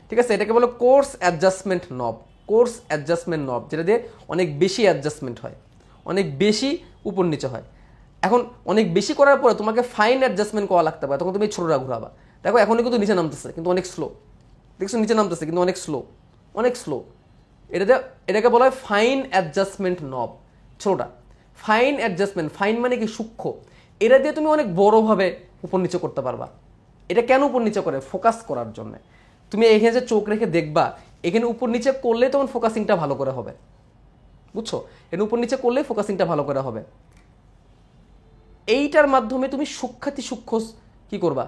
ঠিক আছে? এটাকে বলো কোর্স অ্যাডজাস্টমেন্ট নব, কোর্স অ্যাডজাস্টমেন্ট নব, যেটা দিয়ে অনেক বেশি অ্যাডজাস্টমেন্ট হয়, অনেক বেশি উপর নিচে হয়। এখন অনেক বেশি করার পরে তোমাকে ফাইন অ্যাডজাস্টমেন্ট করা লাগতে পারে, তখন তুমি ছোটটা ঘুরাবা। দেখো এখনই কিন্তু নিচে নামতেছে কিন্তু অনেক স্লো, দেখছো নিচে নামতেছে কিন্তু অনেক স্লো, অনেক স্লো। এটাকে বলা হয় ফাইন অ্যাডজাস্টমেন্ট নব, ছোটটা ফাইন অ্যাডজাস্টমেন্ট। ফাইন মানে কি সূক্ষ্ম, এটা দিয়ে তুমি অনেক বড়োভাবে উপর নিচে করতে পারবা। এটা কেন উপর নিচে করে? ফোকাস করার জন্য। তুমি এখানে যে চোখ রেখে দেখবা, এখানে উপর নিচে করলে তখন ফোকাসিংটা ভালো করে হবে, বুঝছো? এখানে উপর নিচে করলে ফোকাসিংটা ভালো করে হবে। এইটার মাধ্যমে তুমি সূক্ষ্ম কি করবা?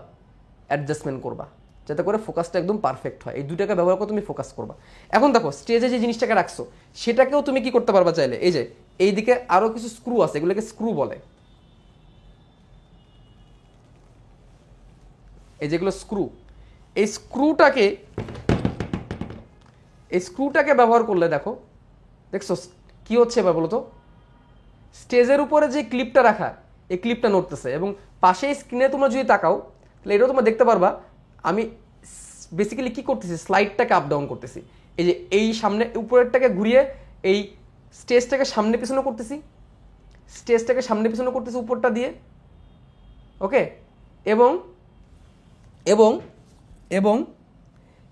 অ্যাডজাস্টমেন্ট করবা, যাতে করে ফোকাসটা একদম পারফেক্ট হয়। এই দুটাকে ব্যবহার করে তুমি ফোকাস করবা। এখন দেখো স্টেজে যে জিনিসটাকে রাখছো সেটাকেও তুমি কি করতে পারবা চাইলে, এই যে এইদিকে আরো কিছু স্ক্রু আছে, এগুলোকে স্ক্রু বলে, এই যেগুলো স্ক্রু, এই স্ক্রুটাকে ব্যবহার করলে দেখো, দেখছো কি হচ্ছে এবার বলো তো? স্টেজের উপরে যে ক্লিপটা রাখা, এই ক্লিপটা নড়তেছে, এবং পাশে স্ক্রিনে তোমরা যদি তাকাও তাহলে এটাও তোমরা দেখতে পারবা আমি বেসিক্যালি কি করতেছি, স্লাইডটাকে আপ ডাউন করতেছি। এই যে এই সামনে উপরেরটাকে ঘুরিয়ে এই স্টেজটাকে সামনে পিছনে করতেছি, উপরটা দিয়ে, ওকে। এবং এবং এবং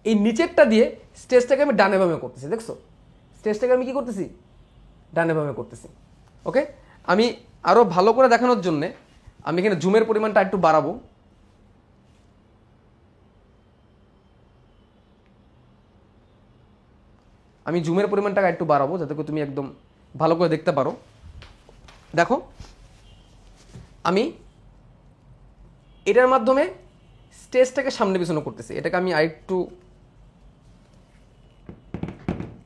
এই নিচেরটা দিয়ে স্টেজটাকে আমি ডানে বামে করতেছি, দেখছো? স্টেজটাকে আমি কি করতেছি? ডানে বামে করতেছি, ওকে। আমি আরো ভালো করে দেখানোর জন্য আমি এখানে জুমের পরিমাণটা একটু বাড়াবো। যাতে করে তুমি একদম ভালো করে দেখতে পারো। দেখো আমি এটার মাধ্যমে স্টেজটাকে সামনে পিছনে করতেছি। এটাকে আমি আরেকটু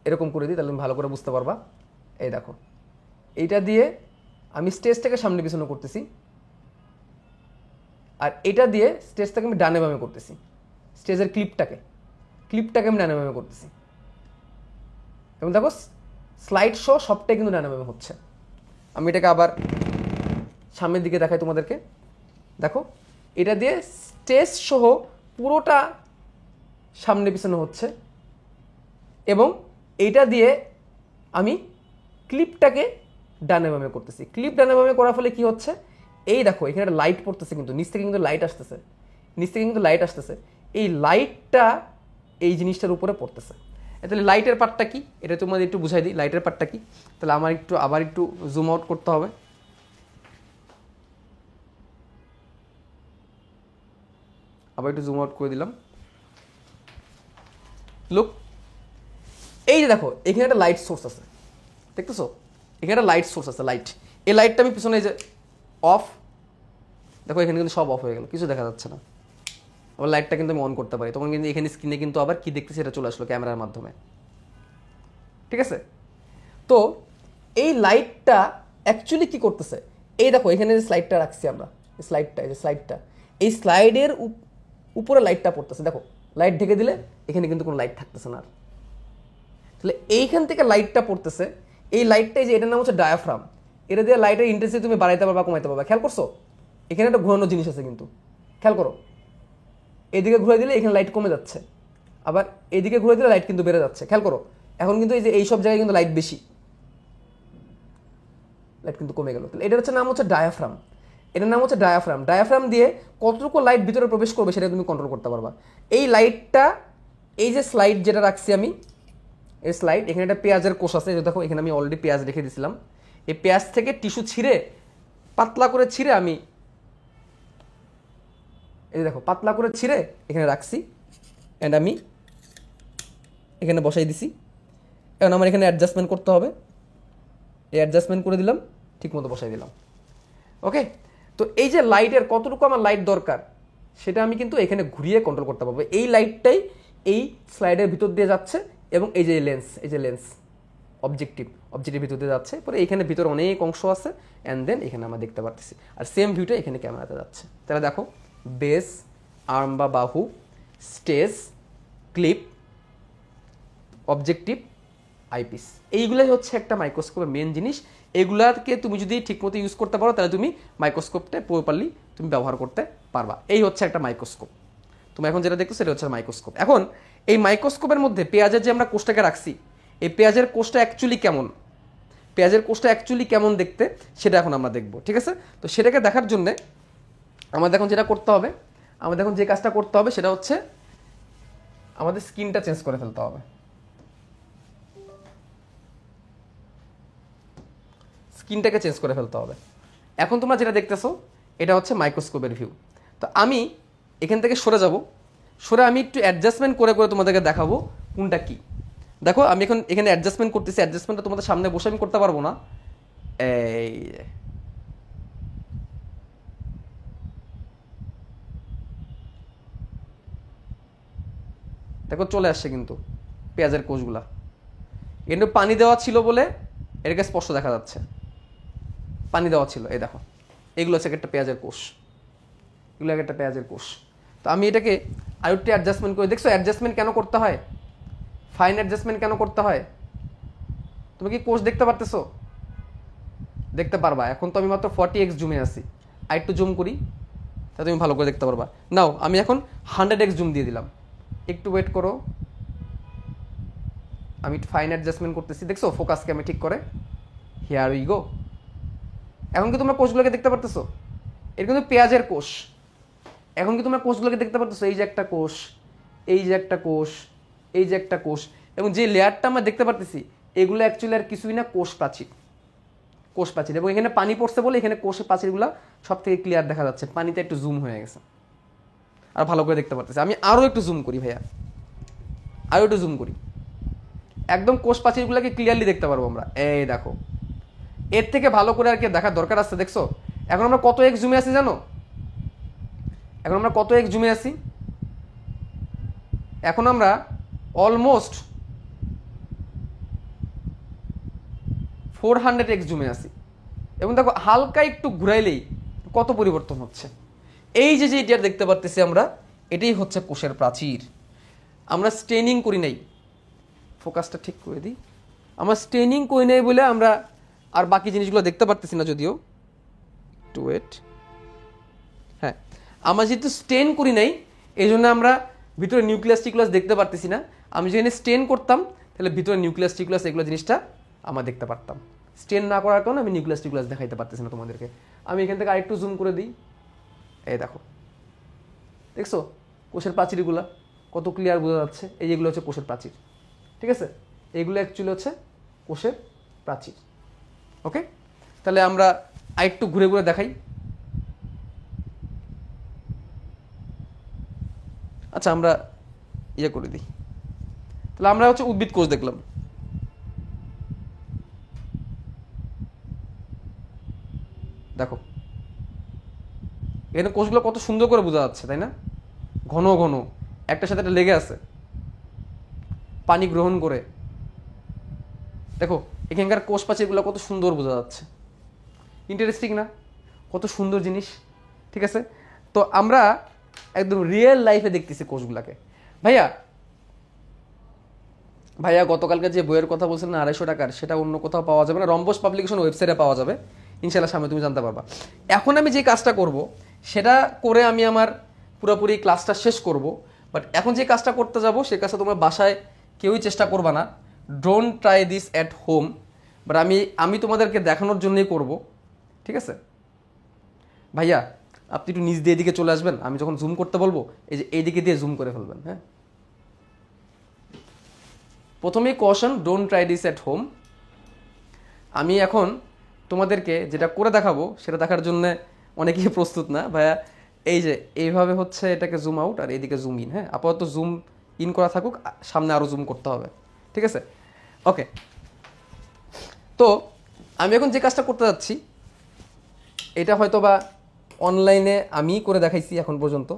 এরকম করে দিই, তাহলে তুমি ভালো করে বুঝতে পারবা। এই দেখো, এইটা দিয়ে আমি স্টেজটাকে সামনে পিছনে করতেছি, আর এটা দিয়ে স্টেজটাকে আমি ডানে বামে করতেছি। স্টেজের ক্লিপটাকে আমি ডানে বামে করতেছি, এবং দেখো স্লাইড শো সবটাই কিন্তু ডানে বামে হচ্ছে। আমি এটাকে আবার সামনের দিকে দেখাই তোমাদেরকে। দেখো এটা দিয়ে স্টেজ সহ পুরোটা সামনে পিছনে হচ্ছে, এবং এইটা দিয়ে আমি ক্লিপটাকে ডানে বামে করতেছি। ক্লিপ ডানে বামে করার ফলে কি হচ্ছে, এই দেখো এখানে একটা লাইট পড়তেছে, কিন্তু নিচ থেকে কিন্তু লাইট আসতেছে, এই লাইটটা এই জিনিসটার উপরে পড়তেছে। তাহলে লাইটের পার্টটা কি, এটা তোমাদের একটু বুঝাই দিই। লাইটের পার্টটা কি, তাহলে আমার আবার একটু জুম আউট করতে হবে। আবার একটু জুম আউট করে দিলাম। লুক, এই যে দেখো এখানে একটা লাইট সোর্স আছে, দেখতেছো? এখানে একটা লাইট সোর্স আছে, লাইট। এই লাইটটা আমি পিছনে যে অফ, দেখো এখানে কিন্তু সব অফ হয়ে গেল, কিছু দেখা যাচ্ছে না। আবার লাইটটা কিন্তু আমি অন করতে পারি, তখন কিন্তু এখানে স্ক্রিনে কিন্তু আবার কি দেখতেছি এটা চলে আসলো ক্যামেরার মাধ্যমে, ঠিক আছে? তো এই লাইটটা অ্যাকচুয়ালি কি করতেছে, এই দেখো এখানে যে স্লাইডটা রাখছি আমরা, এই স্লাইডের উপরে লাইটটা পড়তেছে। দেখো লাইট ঢেকে দিলে এখানে কিন্তু কোনো লাইট থাকতেছে না। তাহলে এইখান থেকে লাইটটা পড়তেছে, এই লাইটটাই যে এটার নাম হচ্ছে ডায়াফ্রাম। এটা দিয়ে লাইটের ইন্টেন্সিটি তুমি বাড়াইতে পারবা, কমাইতে পারবা। খেয়াল করছো? এখানে একটা ঘোরানো জিনিস আছে, কিন্তু খেয়াল করো, এদিকে ঘুরে দিলে এখানে লাইট কমে যাচ্ছে, আবার এদিকে ঘুরে দিলে লাইট কিন্তু বেড়ে যাচ্ছে। খেয়াল করো, এখন কিন্তু এই যে এইসব জায়গায় কিন্তু লাইট বেশি, লাইট কিন্তু কমে গেল। তাহলে এটার নাম হচ্ছে ডায়াফ্রাম। ডায়াফ্রাম দিয়ে কতটুকু লাইট ভিতরে প্রবেশ করবে সেটা তুমি কন্ট্রোল করতে পারবা। এই লাইটটা, এই যে স্লাইড যেটা রাখছি আমি, এই স্লাইড, এখানে একটা পেঁয়াজের কোষ আছে, দেখো এখানে আমি অলরেডি পেঁয়াজ রেখে দিয়েছিলাম। এই পেঁয়াজ থেকে টিস্যু ছিঁড়ে, পাতলা করে ছিঁড়ে আমি, এই দেখো পাতলা করে ছিঁড়ে এখানে রাখছি, অ্যান্ড আমি এখানে বসাই দিছি। এখন আমার এখানে অ্যাডজাস্টমেন্ট করতে হবে, এই অ্যাডজাস্টমেন্ট করে দিলাম, ঠিক মতো বসাই দিলাম, ওকে। তো এই যে লাইটের কতটুকু আমার লাইট দরকার সেটা আমি কিন্তু এখানে ঘুরিয়ে কন্ট্রোল করতে পারবো। এই লাইটটাই এই স্লাইডের ভিতর দিয়ে যাচ্ছে, এবং এই যে লেন্স অবজেক্টিভ ভিতর দিয়ে যাচ্ছে। পরে এখানে ভিতরে অনেক অংশ আছে, অ্যান্ড দেন এখানে আমরা দেখতে পারতেছি, আর সেম ভিউটা এখানে ক্যামেরাতে যাচ্ছে। তাহলে দেখো বেস, আর্ম বা বাহু, স্টেজ, ক্লিপ, অবজেক্টিভ, আইপিস, এইগুলাই হচ্ছে একটা মাইক্রোস্কোপের মেন জিনিস। এগুলাকে তুমি যদি ঠিকমতো ইউজ করতে পারো তাহলে তুমি মাইক্রোস্কোপটা প্রপারলি তুমি ব্যবহার করতে পারবা। এই হচ্ছে একটা মাইক্রোস্কোপ। তুমি এখন যেটা দেখছো সেটা হচ্ছে মাইক্রোস্কোপ। এখন এই মাইক্রোস্কোপের মধ্যে পেঁয়াজের যে আমরা কোষটাকে রাখছি, এই পেঁয়াজের কোষটা অ্যাকচুয়ালি কেমন? পেঁয়াজের কোষটা অ্যাকচুয়ালি কেমন দেখতে সেটা এখন আমরা দেখব, ঠিক আছে? তো সেটাকে দেখার জন্যে আমাদের এখন যেটা করতে হবে, আমাদের এখন যে কাজটা করতে হবে সেটা হচ্ছে আমাদের স্কিনটা চেঞ্জ করে ফেলতে হবে। স্কিনটাকে চেঞ্জ করে ফেলতে হবে। এখন তোমরা যেটা দেখতেছো এটা হচ্ছে মাইক্রোস্কোপের ভিউ। তো আমি এখান থেকে সরে যাব, সরে আমি একটু অ্যাডজাস্টমেন্ট করে করে তোমাদেরকে দেখাবো কোনটা কি। দেখো আমি এখন এখানে অ্যাডজাস্টমেন্ট করতেছি, অ্যাডজাস্টমেন্টটা তোমাদের সামনে বসে আমি করতে পারবো না। এই দেখো চলে আসছে কিন্তু পেঁয়াজের কোষগুলা, কিন্তু পানি দেওয়া ছিল বলে এটাকে স্পষ্ট দেখা যাচ্ছে। পানি দেওয়া ছিল, এই দেখো এগুলো হচ্ছে একটা পেঁয়াজের কোষ, এগুলো একটা পেঁয়াজের কোষ। তো আমি এটাকে আরেকটু অ্যাডজাস্টমেন্ট করে, দেখছো অ্যাডজাস্টমেন্ট কেন করতে হয়, ফাইন অ্যাডজাস্টমেন্ট কেন করতে হয়? তুমি কি কোষ দেখতে পারতেছো? দেখতে পারবা। এখন তো আমি মাত্র 40x জুমে আছি, আর একটু জুম করি তা তুমি ভালো করে দেখতে পারবা। নাও আমি এখন 100x জুম দিয়ে দিলাম, একটু ওয়েট করো, আমি ফাইন অ্যাডজাস্টমেন্ট করতেছি। দেখছো ফোকাসকে আমি ঠিক করে, হিয়ার উই গো। এখন কি তোমরা কোষগুলোকে দেখতে পারতেছো? এটা কিন্তু পেঁয়াজের কোষ। এখন কি তোমরা কোষগুলোকে দেখতে পারতেছো? এই যে একটা কোষ, এই যে একটা কোষ, এই যে একটা কোষ, এবং যে লেয়ারটা আমরা দেখতে পারতেছি এগুলো অ্যাকচুয়ালি আর কিছুই না, কোষ প্রাচীর। কোষ প্রাচীর, এবং এখানে পানি পড়ছে বলে এখানে কোষের প্রাচীরগুলো সব থেকে ক্লিয়ার দেখা যাচ্ছে, পানিতে একটু জুম হয়ে গেছে, আর ভালো করে দেখতে পারতেছি। আমি আরও একটু জুম করি ভাইয়া, আরও একটু জুম করি, একদম কোষ প্রাচীরগুলোকে ক্লিয়ারলি দেখতে পারবো আমরা। এই দেখো, এর থেকে ভালো করে আর কি দেখার দরকার আছে? দেখছো এখন আমরা কত এক্স জুমে আছি জানো? এখন আমরা কত এক্স জুমে আছি? এখন আমরা অলমোস্ট 400x জুমে আছি, এবং দেখো হালকা একটু ঘুরাইলেই কত পরিবর্তন হচ্ছে। এই যে যে এটা দেখতে পারতেছি আমরা, এটাই হচ্ছে কোষের প্রাচীর। আমরা স্টেনিং করি নাই, ফোকাসটা ঠিক করে দিই, আমরা স্টেনিং করি নাই বলে আমরা আর বাকি জিনিসগুলো দেখতে পারতেছি না। যদিও টু ওয়েট, হ্যাঁ আমরা যেহেতু স্টেন করি নাই এই জন্য আমরা ভিতরে নিউক্লিয়াস টিউক্লিয়াস দেখতে পারতেছি না। আমি যেখানে স্টেন করতাম তাহলে ভিতরে নিউক্লিয়াস টিউক্লিয়াস এগুলো জিনিসটা আমরা দেখতে পারতাম। স্টেন না করার কারণে আমি নিউক্লিয়াস টিউক্লিয়াস দেখাইতে পারতেছি না তোমাদেরকে। আমি এখান থেকে আরেকটু জুম করে দিই, এই দেখো, দেখছো কোষের প্রাচীরগুলো কত ক্লিয়ার বোঝা যাচ্ছে। এই যেগুলো হচ্ছে কোষের প্রাচীর, ঠিক আছে? এগুলো অ্যাকচুয়ালি হচ্ছে কোষের প্রাচীর। ওকে, তাহলে আমরা আরেকটু ঘুরে ঘুরে দেখাই। আচ্ছা আমরা ইয়ে করে দিই, তাহলে আমরা হচ্ছে উদ্ভিদ কোষ দেখলাম। দেখো এখানে কোষগুলো কত সুন্দর করে বোঝা যাচ্ছে, তাই না? ঘন ঘন একটার সাথে একটা লেগে আছে, পানি গ্রহণ করে। দেখো এখানকার কোষ প্রাচীরগুলো কত সুন্দর বোঝা যাচ্ছে, ইন্টারেস্টিং না? কত সুন্দর জিনিস, ঠিক আছে? তো আমরা একদম রিয়েল লাইফে দেখতেছি কোষগুলাকে। ভাইয়া ভাইয়া গতকালকে যে বইয়ের কথা বলছেন না 250 টাকার, সেটা অন্য কোথাও পাওয়া যাবে না, রম্বস পাবলিকেশন ওয়েবসাইটে পাওয়া যাবে ইনশাল্লাহ, সামনে তুমি জানতে পারবা। এখন আমি যে কাজটা করব সেটা করে আমি আমার পুরোপুরি ক্লাসটা শেষ করব। বাট এখন যে কাজটা করতে যাব সে কাজটা তোমার বাসায় কেউই চেষ্টা করবা না, don't try this at home. But আমি তোমাদেরকে দেখানোর জন্যই করব, ঠিক আছে? ভাইয়া আপনি একটু নিচ দিয়ে এদিকে চলে আসবেন, আমি যখন জুম করতে বলবো এই যে এইদিকে দিয়ে জুম করে ফেলবেন। হ্যাঁ, প্রথমেই caution, don't try this at home. আমি এখন তোমাদেরকে যেটা করে দেখাবো সেটা দেখার জন্য অনেকেই প্রস্তুত না ভাইয়া। এই যে এইভাবে হচ্ছে এটাকে জুম আউট আর এইদিকে জুম ইন। হ্যাঁ, আপাতত জুম ইন করা থাকুক, সামনে আরও জুম করতে হবে, ঠিক আছে? ওকে, তো আমি এখন যে কাজটা করতে যাচ্ছি এটা হয়তো বা অনলাইনে আমি করে দেখাইছি এখন পর্যন্ত।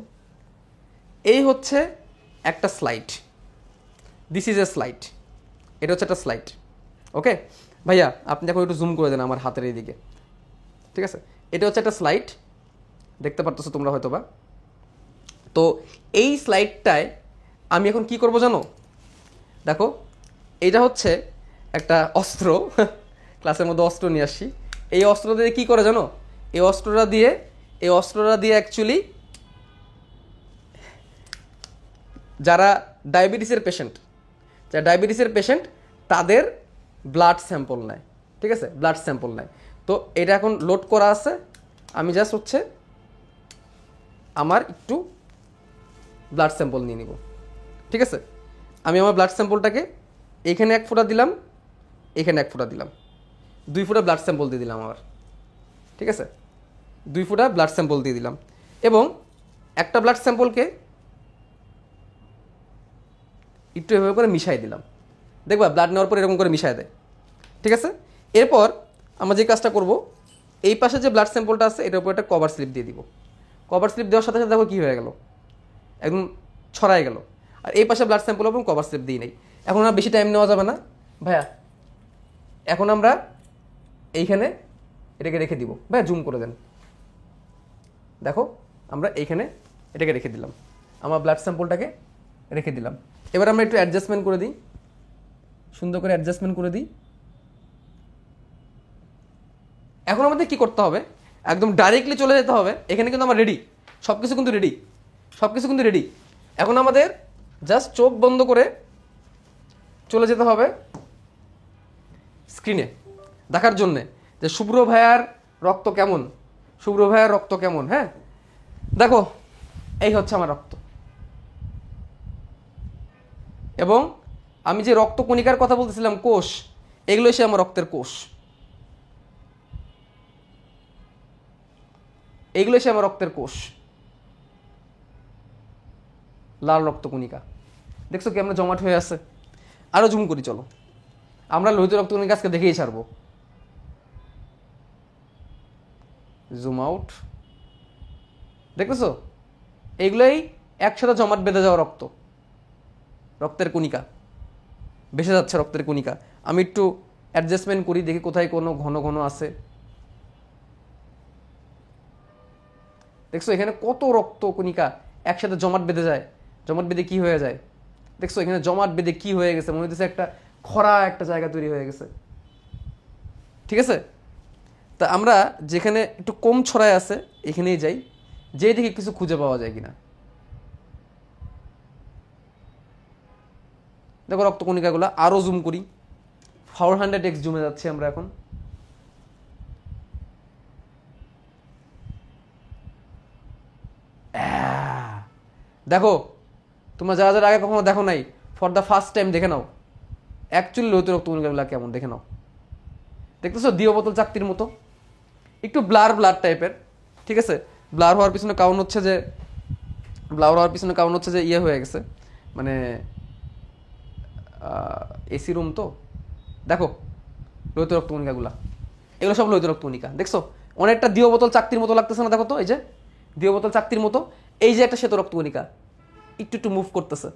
এই হচ্ছে একটা slide, this is A slide, এটা হচ্ছে একটা স্লাইড। ওকে ভাইয়া আপনি এখন একটু জুম করে দেন আমার হাতের এইদিকে, ঠিক আছে? এটা হচ্ছে একটা স্লাইড, দেখতে পারতেছো তোমরা হয়তো বা। তো এই স্লাইডটায় আমি এখন কি করব জানো? দেখো এইটা হচ্ছে একটা অস্ত্র, ক্লাসের মধ্যে অস্ত্র নিয়ে আসছি। এই অস্ত্র দিয়ে কী করে জানো? এই অস্ত্রটা দিয়ে অ্যাকচুয়ালি যারা ডায়াবেটিসের পেশেন্ট তাদের ব্লাড স্যাম্পল নেয়। ঠিক আছে, ব্লাড স্যাম্পল নেয়। তো এটা এখন লোড করা আছে, আমি জাস্ট হচ্ছে আমার একটু ব্লাড স্যাম্পল নিয়ে নিব। ঠিক আছে, আমি আমার ব্লাড স্যাম্পলটাকে এখানে 1 ফোঁটা দিলাম, এখানে 1 ফোঁটা দিলাম, 2 ফোঁটা ব্লাড স্যাম্পল দিয়ে দিলাম আবার। ঠিক আছে, 2 ফোঁটা ব্লাড স্যাম্পল দিয়ে দিলাম এবং একটা ব্লাড স্যাম্পলকে একটু এভাবে করে মিশাই দিলাম। দেখবা ব্লাড নেওয়ার পর এরকম করে মিশাই দেয়। ঠিক আছে, এরপর আমরা যে কাজটা করব, এই পাশে যে ব্লাড স্যাম্পলটা আছে এটার উপর একটা কভার স্লিপ দিয়ে দিব। কভার স্লিপ দেওয়ার সাথে সাথে দেখো কী হয়ে গেল, একদম ছড়াই গেল। আর এই পাশে ব্লাড স্যাম্পল এবং কভার স্লিপ দিই নেই। এখন আর বেশি টাইম নেওয়া যাবে না ভাইয়া, এখন আমরা এইখানে এটাকে রেখে দিব। ভাইয়া জুম করে দেন, দেখো আমরা এইখানে এটাকে রেখে দিলাম, আমার ব্লাড স্যাম্পলটাকে রেখে দিলাম। এবার আমরা একটু অ্যাডজাস্টমেন্ট করে দিই, সুন্দর করে অ্যাডজাস্টমেন্ট করে দিই। এখন আমাদের কি করতে হবে, একদম ডাইরেক্টলি চলে যেতে হবে। এখানে কিন্তু আমার রেডি, সব কিছু কিন্তু রেডি, সব কিছু কিন্তু রেডি। এখন আমাদের জাস্ট চোখ বন্ধ করে চলে যেতে হবে স্ক্রিনে দেখার জন্যে যে শুভ্র ভাইয়ার রক্ত কেমন, শুভ্র ভাইয়ার রক্ত কেমন। হ্যাঁ দেখো, এই হচ্ছে আমার রক্ত, এবং আমি যে রক্ত কণিকার কথা বলতেছিলাম, কোষ, এগুলো এসে আমার রক্তের কোষ, এগুলো এসে আমার রক্তের কোষ, লাল রক্ত কণিকা। দেখছো কেমন জমাট হয়ে আছে। আরো জুম করি, চলো আমরা লোহিত রক্ত কণিকা আজকে দেখেই ছাড়বো। জুম আউট, দেখতেছো এইগুলোই একসাথে জমাট বেঁধে যাওয়া রক্ত, রক্তের কণিকা ভেসে যাচ্ছে, রক্তের কণিকা। আমি একটু অ্যাডজাস্টমেন্ট করি, দেখি কোথায় কোনো ঘন ঘন আছে। দেখছো এখানে কত রক্ত কণিকা একসাথে জমাট বেঁধে যায়, জমাট বেঁধে কি হয়ে যায়। দেখছো এখানে জমাট বেঁধে কি হয়ে গেছে, মনে হচ্ছে একটা খরা একটা জায়গা তৈরি হয়ে গেছে। ঠিক আছে, তা আমরা যেখানে একটু কম ছড়ায় আছে এখানেই যাই, যে দেখি কিছু খুঁজে পাওয়া যায় কিনা। দেখো রক্ত কণিকাগুলো আরো জুম করি, 400x জুমে যাচ্ছি আমরা এখন। দেখো তোমরা যারা যারা আগে কখনো দেখো নাই, ফর দ্য ফার্স্ট টাইম দেখে নাও অ্যাকচুয়ালি লোহিত রক্ত কণিকাগুলো কেমন, দেখে নাও। দেখতেছো দিও বোতল চাকতির মতো, একটু ব্লার ব্লার টাইপের। ঠিক আছে, ব্লার হওয়ার পিছনে কারণ হচ্ছে যে, ব্লার হওয়ার পিছনে কারণ হচ্ছে যে ইয়ে হয়ে গেছে, মানে এসি রুম তো। দেখো লোহিত রক্ত কণিকাগুলা, এগুলো সব লোহিত রক্ত কণিকা। দেখছো অনেকটা দিও বোতল চাকতির মতো লাগতেছে না? দেখো তো এই যে দিও বোতল চাকতির মতো, এই যে একটা শ্বেত রক্ত কণিকা একটু একটু মুভ করতেছে।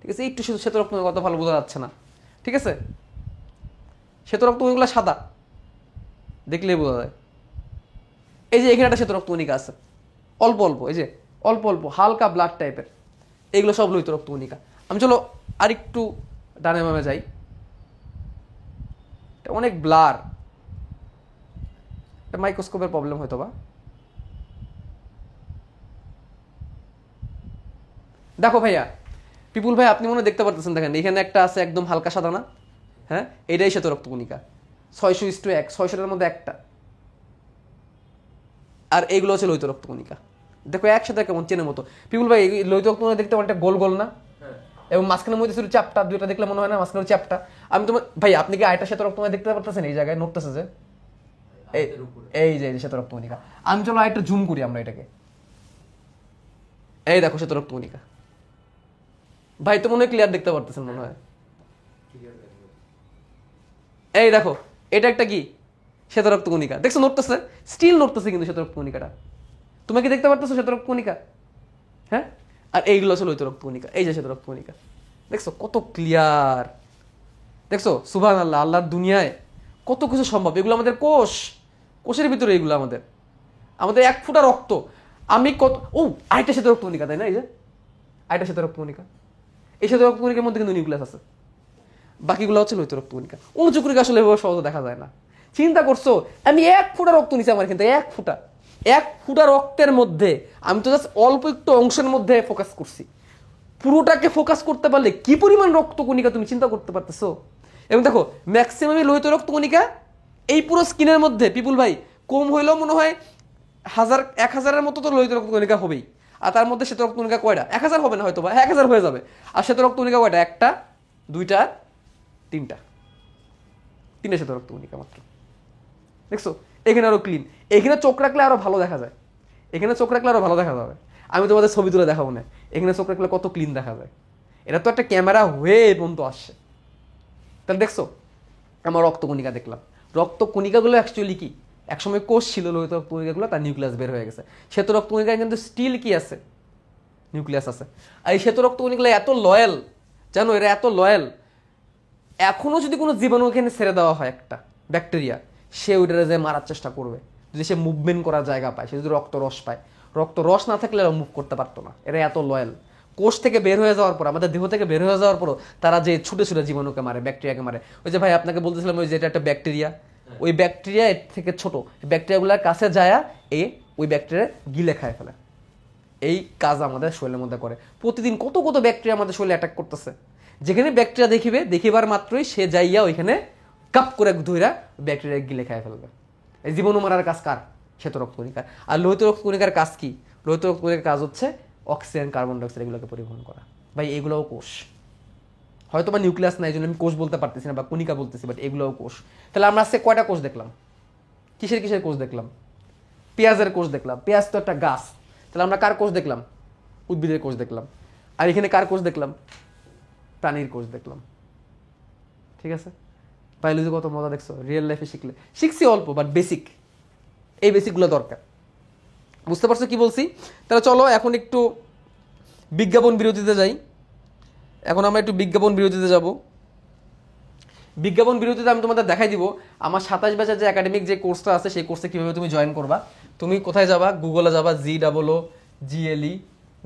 ঠিক আছে, একটু শ্বেত রক্ত কণিকা, কত ভালো বোঝা যাচ্ছে না। ঠিক আছে, শ্বেত রক্ত কণিকাগুলো সাদা, দেখলেই বোঝা যায়। এই যে এখানে একটা শ্বেত রক্ত কণিকা আছে, অল্প অল্প, এই যে অল্প অল্প হালকা ব্লাড টাইপের, এগুলো সব লোহিত রক্ত কণিকা। আমি চলো আরেকটু ডানে বামে যাই, অনেক ব্লার, মাইক্রোস্কোপের প্রবলেম হয়তো বা। দেখো ভাইয়া, পিপুল ভাই আপনি মনে হয় দেখতে পারতেছেন, দেখেন এখানে একটা আছে একদম হালকা সাদা না? হ্যাঁ, এটাই শ্বেত রক্ত কণিকা, 600:1, 600টার মধ্যে একটা। আর এইগুলো হচ্ছে লোহিত রক্ত কণিকা। দেখো একসাথে কেমন চেনের মতো। পিপুল ভাই লোহিত রক্ত কণিকা দেখতে অনেকটা গোল গোল না? এবং মাঝখানের মধ্যে শুধু চ্যাপটা, দুইটা দেখলে মনে হয় না মাঝখানে চ্যাপটা? আমি তোমার ভাই, আপনি কি আরেকটা শ্বেত রক্ত কণিকা দেখতে পারতেছেন? এই জায়গায় নড়তেছে যে, এই যে শ্বেত রক্ত কণিকা। আমি চলো আরেকটা জুম করি আমরা এটাকে। এই দেখো শ্বেত রক্ত কণিকা। ভাই তো মনে হয় ক্লিয়ার দেখতে পারতেছেন মনে হয়। এই দেখো এটা একটা কি শ্বেত রক্ত কণিকা, দেখছো নড়তেছে, স্টিল নড়তেছে কিন্তু শ্বেত রক্ত কণিকাটা। তুমি কি দেখতে পারতেছো শ্বেত রক্ত কণিকা? হ্যাঁ, আর এইগুলো হচ্ছে লোহিত রক্ত কণিকা। এই যে শ্বেত রক্ত কণিকা, দেখছো কত ক্লিয়ার। দেখছো সুবহানাল্লাহ, আল্লাহর দুনিয়ায় কত কিছু সম্ভব। এগুলো আমাদের কোষ, কোষের ভিতরে এগুলো আমাদের, আমাদের 1 ফোঁটা রক্ত। আমি কত, ও আরেকটা শ্বেত রক্ত কণিকা, তাই না? এই যে আরেকটা শ্বেত রক্ত কণিকা, এই শ্বেত রক্ত কণিকার মধ্যে কিন্তু নিউক্লিয়াস আছে, বাকিগুলো হচ্ছে লোহিত রক্ত কণিকা। অনুচু কণিকা আসলে এভাবে সহজে দেখা যায় না। চিন্তা করছো আমি 1 ফোঁটা রক্ত নিচ্ছি আমার, কিন্তু 1 ফোঁটা, 1 ফোঁটা রক্তের মধ্যে আমি তো জাস্ট অল্প একটু অংশের মধ্যে ফোকাস করছি। পুরোটাকে ফোকাস করতে পারলে কি পরিমাণ রক্ত কণিকা তুমি চিন্তা করতে পারতেছো। এবং দেখো ম্যাক্সিমামই লোহিত রক্ত কণিকা এই পুরো স্কিনের মধ্যে পিপুল ভাই কম হইলেও মনে হয় 1000-1000-এর মতো তো লোহিত রক্তকণিকা হবেই। আর তার মধ্যে শ্বেত রক্তকণিকা কয়টা? 1000 হবে না হয়তো বা 1000 হয়ে যাবে। আর শ্বেত রক্তকণিকা কয়টা? 1টা 2টা 3টা, 3টে শ্বেত রক্তকণিকা মাত্র। দেখছো এখানে আরো ক্লিন, এখানে চোখ রাখলে আরো ভালো দেখা যায়, এখানে চোখ রাখলে আরো ভালো দেখা যাবে। আমি তোমাদের ছবি তুলে দেখাবো না, এখানে চোখ রাখলে কত ক্লিন দেখা যায়। এটা তো একটা ক্যামেরা হয়ে পর্যন্ত আসছে। তাহলে দেখছো আমার রক্তকণিকা দেখলাম, রক্তকণিকাগুলো অ্যাকচুয়ালি কি একসময় কোষ ছিল লোহিত রক্তকণিকাগুলো, তার নিউক্লিয়াস বের হয়ে গেছে। শ্বেত রক্তকণিকায় কিন্তু স্টিল কি আছে? নিউক্লিয়াস আছে। আর এই শ্বেত রক্তকণিকাগুলো এত লয়াল, জানো এরা এত লয়াল, এখনো যদি কোনো জীবাণু এখানে ছেড়ে দেওয়া হয় একটা ব্যাকটেরিয়া, সে ওইটারে যে মারার চেষ্টা করবে। যদি সে মুভমেন্ট করার জায়গা পায়, সে যদি রক্ত রস পায়, রক্ত রস না থাকলে এরা মুভ করতে পারতো না। এরা এত লয়াল। কোষ থেকে বের হয়ে যাওয়ার পর, আমাদের দেহ থেকে বের হয়ে যাওয়ার পরও তারা যে ছুটে ছুটে জীবাণুকে মারে, ব্যাকটেরিয়াকে মারে। ওই যে ভাই আপনাকে বলতেছিলাম ওই যেটা একটা ব্যাকটেরিয়া, ওই ব্যাকটেরিয়া এর থেকে ছোট ব্যাকটেরিয়াগুলোর কাছে যায় ওই ব্যাকটেরিয়া গিলে খায় ফেলে। এই কাজ আমাদের শরীরের মধ্যে করে। প্রতিদিন কত কত ব্যাকটেরিয়া আমাদের শরীরে অ্যাটাক করতেছে। যেখানে ব্যাকটেরিয়া দেখিবার মাত্রই সে যাইয়া ওইখানে কাপ করে ধইরা ব্যাকটেরিয়া গিলে খায় ফেলবে। এই জীবাণু মারার কাজ কার? শ্বেত রক্তকণিকার। আর লোহিত রক্তকণিকার কাজ কি? লোহিত রক্তকণিকার কাজ হচ্ছে অক্সিজেন, কার্বন ডাইঅক্সাইড এগুলোকে পরিবহন করা। ভাই এগুলোও কোষ, হয়তো বা নিউক্লিয়াস নাই, এই জন্য আমি কোষ বলতে পারতেছি না বা কণিকা বলতেছি, বাট এগুলোও কোষ। তাহলে আমরা আজকে কয়টা কোষ দেখলাম? কিসের কিসের কোষ দেখলাম? পেঁয়াজের কোষ দেখলাম। পেঁয়াজ তো একটা গাছ, তাহলে আমরা কার কোষ দেখলাম? উদ্ভিদের কোষ দেখলাম। আর এখানে কার কোষ দেখলাম? প্রাণীর কোষ দেখলাম। ঠিক আছে, বায়োলজি কত মজা দেখছো, রিয়েল লাইফে শিখছি অল্প, বাট বেসিক, এই বেসিকগুলো দরকার। বুঝতে পারছো কি বলছি? তাহলে চলো এখন একটু বিজ্ঞাপন বিরতিতে যাই। এখন আমরা একটু বিজ্ঞাপন বিরতিতে যাব। বিজ্ঞাপন বিরতিতে আমি তোমাদের দেখাই দিব আমার 27 ব্যাচের যে একাডেমিক যে কোর্সটা আছে, সেই কোর্সে কীভাবে তুমি জয়েন করবা। তুমি কোথায় যাবা? গুগলে যাবা, GOOGLE,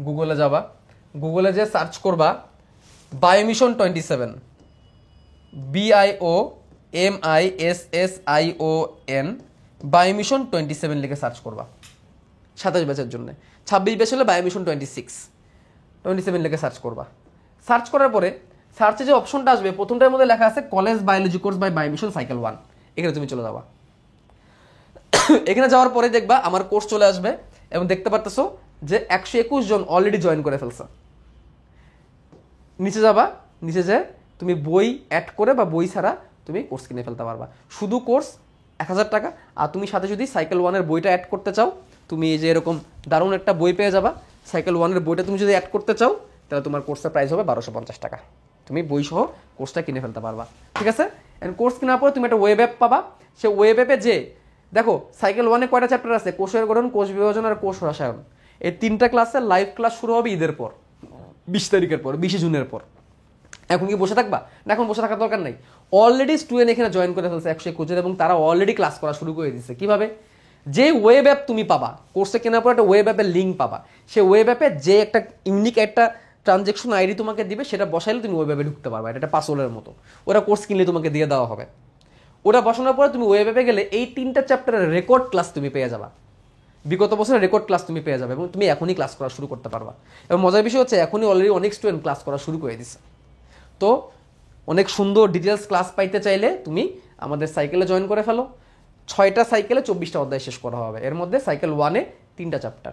গুগলে যাবা। গুগলে যে সার্চ করবা বায়োমিশন 27, BIOMISSION, বায়োমিশন 27 লিখে সার্চ করবা 27 ব্যাচের জন্য। 26 ব্যাচ হলে বায়োমিশন 27 লিখে সার্চ করবা। সার্চ করার পরে সার্চে যে অপশনটা আসবে, প্রথমটার মধ্যে লেখা আছে college biology course by biomission cycle 1, এখানে তুমি চলে যাবা। এখানে যাওয়ার পরে দেখবা আমার কোর্স চলে আসবে এবং দেখতে পারতেছো যে 121 জন অলরেডি জয়েন করে ফেলছে। নিচে যাবা, নিচে যে তুমি বই অ্যাড করে বা বই ছাড়া তুমি কোর্স কিনে ফেলতে পারবা। শুধু কোর্স 1000 টাকা। আর তুমি সাথে যদি সাইকেল 1-এর বইটা অ্যাড করতে চাও, তুমি এই যে এরকম দারুণ একটা বই পেয়ে যাবা। সাইকেল 1-এর বইটা তুমি যদি অ্যাড করতে চাও, তাহলে তোমার কোর্সের প্রাইস হবে 1250 টাকা। তুমি বই সহ কোর্সটা কিনে ফেলতে পারবা। ঠিক আছে, এন্ড কোর্স কেনার পরে তুমি একটা ওয়েব অ্যাপ পাবা। সে ওয়েব অ্যাপে যে দেখো সাইকেল 1-এ কয়টা চ্যাপ্টার আছে? কোষের গঠন, কোষ বিভাজন আর কোষ রসায়ন। এই 3টা ক্লাসের লাইভ ক্লাস শুরু হবে ঈদের পর, 20 তারিখের পর, 20 জুনের পর। এখন কি বসে থাকবা? না, এখন বসে থাকার দরকার নাই। অলরেডি স্টুডেন্ট এখানে জয়েন করে ফেলছে 121 জন, এবং তারা অলরেডি ক্লাস করা শুরু করে দিচ্ছে। কিভাবে? যে ওয়েব অ্যাপ তুমি পাবা, কোর্সে কেনার পর একটা ওয়েব অ্যাপের লিঙ্ক পাবা। সেই ওয়েব অ্যাপে যে একটা ইউনিক একটা ট্রানজ্যাকশন আইডি তোমাকে দিবে, সেটা বসাইলে তুমি ওয়েব অ্যাপে ঢুকতে পারবা। এটা একটা পাসওয়ার্ডের মতো, ওরা কোর্স কিনলে তোমাকে দিয়ে দেওয়া হবে। ওটা বসানোর পরে তুমি ওয়েব অ্যাপে গেলে এই 3টা চ্যাপ্টারের রেকর্ড ক্লাস তুমি পেয়ে যাবা। বিগত বছরের রেকর্ড ক্লাস তুমি পেয়ে যাবে এবং তুমি এখনই ক্লাস করা শুরু করতে পারবা। এবং মজার বিষয় হচ্ছে এখনই অলরেডি অনেক স্টুডেন্ট ক্লাস করা শুরু করে দিচ্ছে। তো অনেক সুন্দর ডিটেলস ক্লাস পাইতে চাইলে তুমি আমাদের সাইকেলে জয়েন করে ফেলো। 6টা সাইকেলে 24টা অধ্যায় শেষ করা হবে। এর মধ্যে সাইকেল 1-এ 3টা চ্যাপ্টার।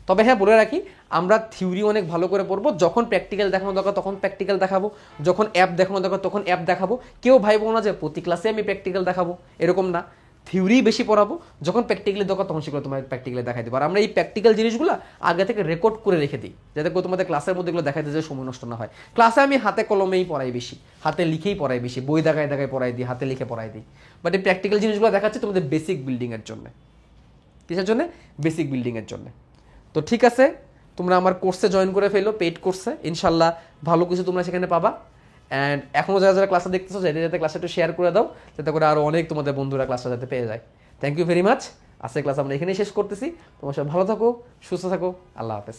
তবে হ্যাঁ, বলে রাখি, আমরা থিওরি অনেক ভালো করে পড়বো। যখন প্র্যাকটিক্যাল দেখানো দরকার তখন প্র্যাকটিক্যাল দেখাবো, যখন অ্যাপ দেখানো দরকার তখন অ্যাপ দেখাবো। কেউ ভাইবো না যে প্রতি ক্লাসে আমি প্র্যাকটিক্যাল দেখাবো, এরকম না। থিওরি বেশি পড়াবো, যখন প্র্যাকটিক্যালি দরকার তখন সেগুলো তোমার প্র্যাকটিক্যালি দেখাই দেবো। আর আমরা এই প্র্যাকটিক্যাল জিনিসগুলো আগে থেকে রেকর্ড করে রেখে দিই, যাতে করে তোমাদের ক্লাসের মধ্যে এগুলো দেখাইতে যে সময় নষ্ট না হয়। ক্লাসে আমি হাতে কলমেই পড়াই বেশি, হাতে লিখেই পড়াই বেশি, বই দেখায় পড়াই দিই, হাতে লিখে পড়াই দিই। বাট এই প্র্যাকটিক্যাল জিনিসগুলো দেখাচ্ছি তোমাদের বেসিক বিল্ডিংয়ের জন্য। কিসের জন্য? বেসিক বিল্ডিংয়ের জন্য। তো ঠিক আছে, তোমরা আমার কোর্সে জয়েন করে ফেলো, পেইড কোর্সে। ইনশাল্লাহ ভালো কিছু তোমরা সেখানে পাবা। অ্যান্ড এখনও যারা যারা ক্লাসে দেখতেছো, যাতে ক্লাসে একটু শেয়ার করে দাও, যাতে করে আরও অনেক তোমাদের বন্ধুরা ক্লাসটা যাতে পেয়ে যায়। Thank you very much. আজকের ক্লাস আমরা এখানেই শেষ করতেছি। তোমার সব ভালো থাকো, সুস্থ থাকো। আল্লাহ হাফেজ।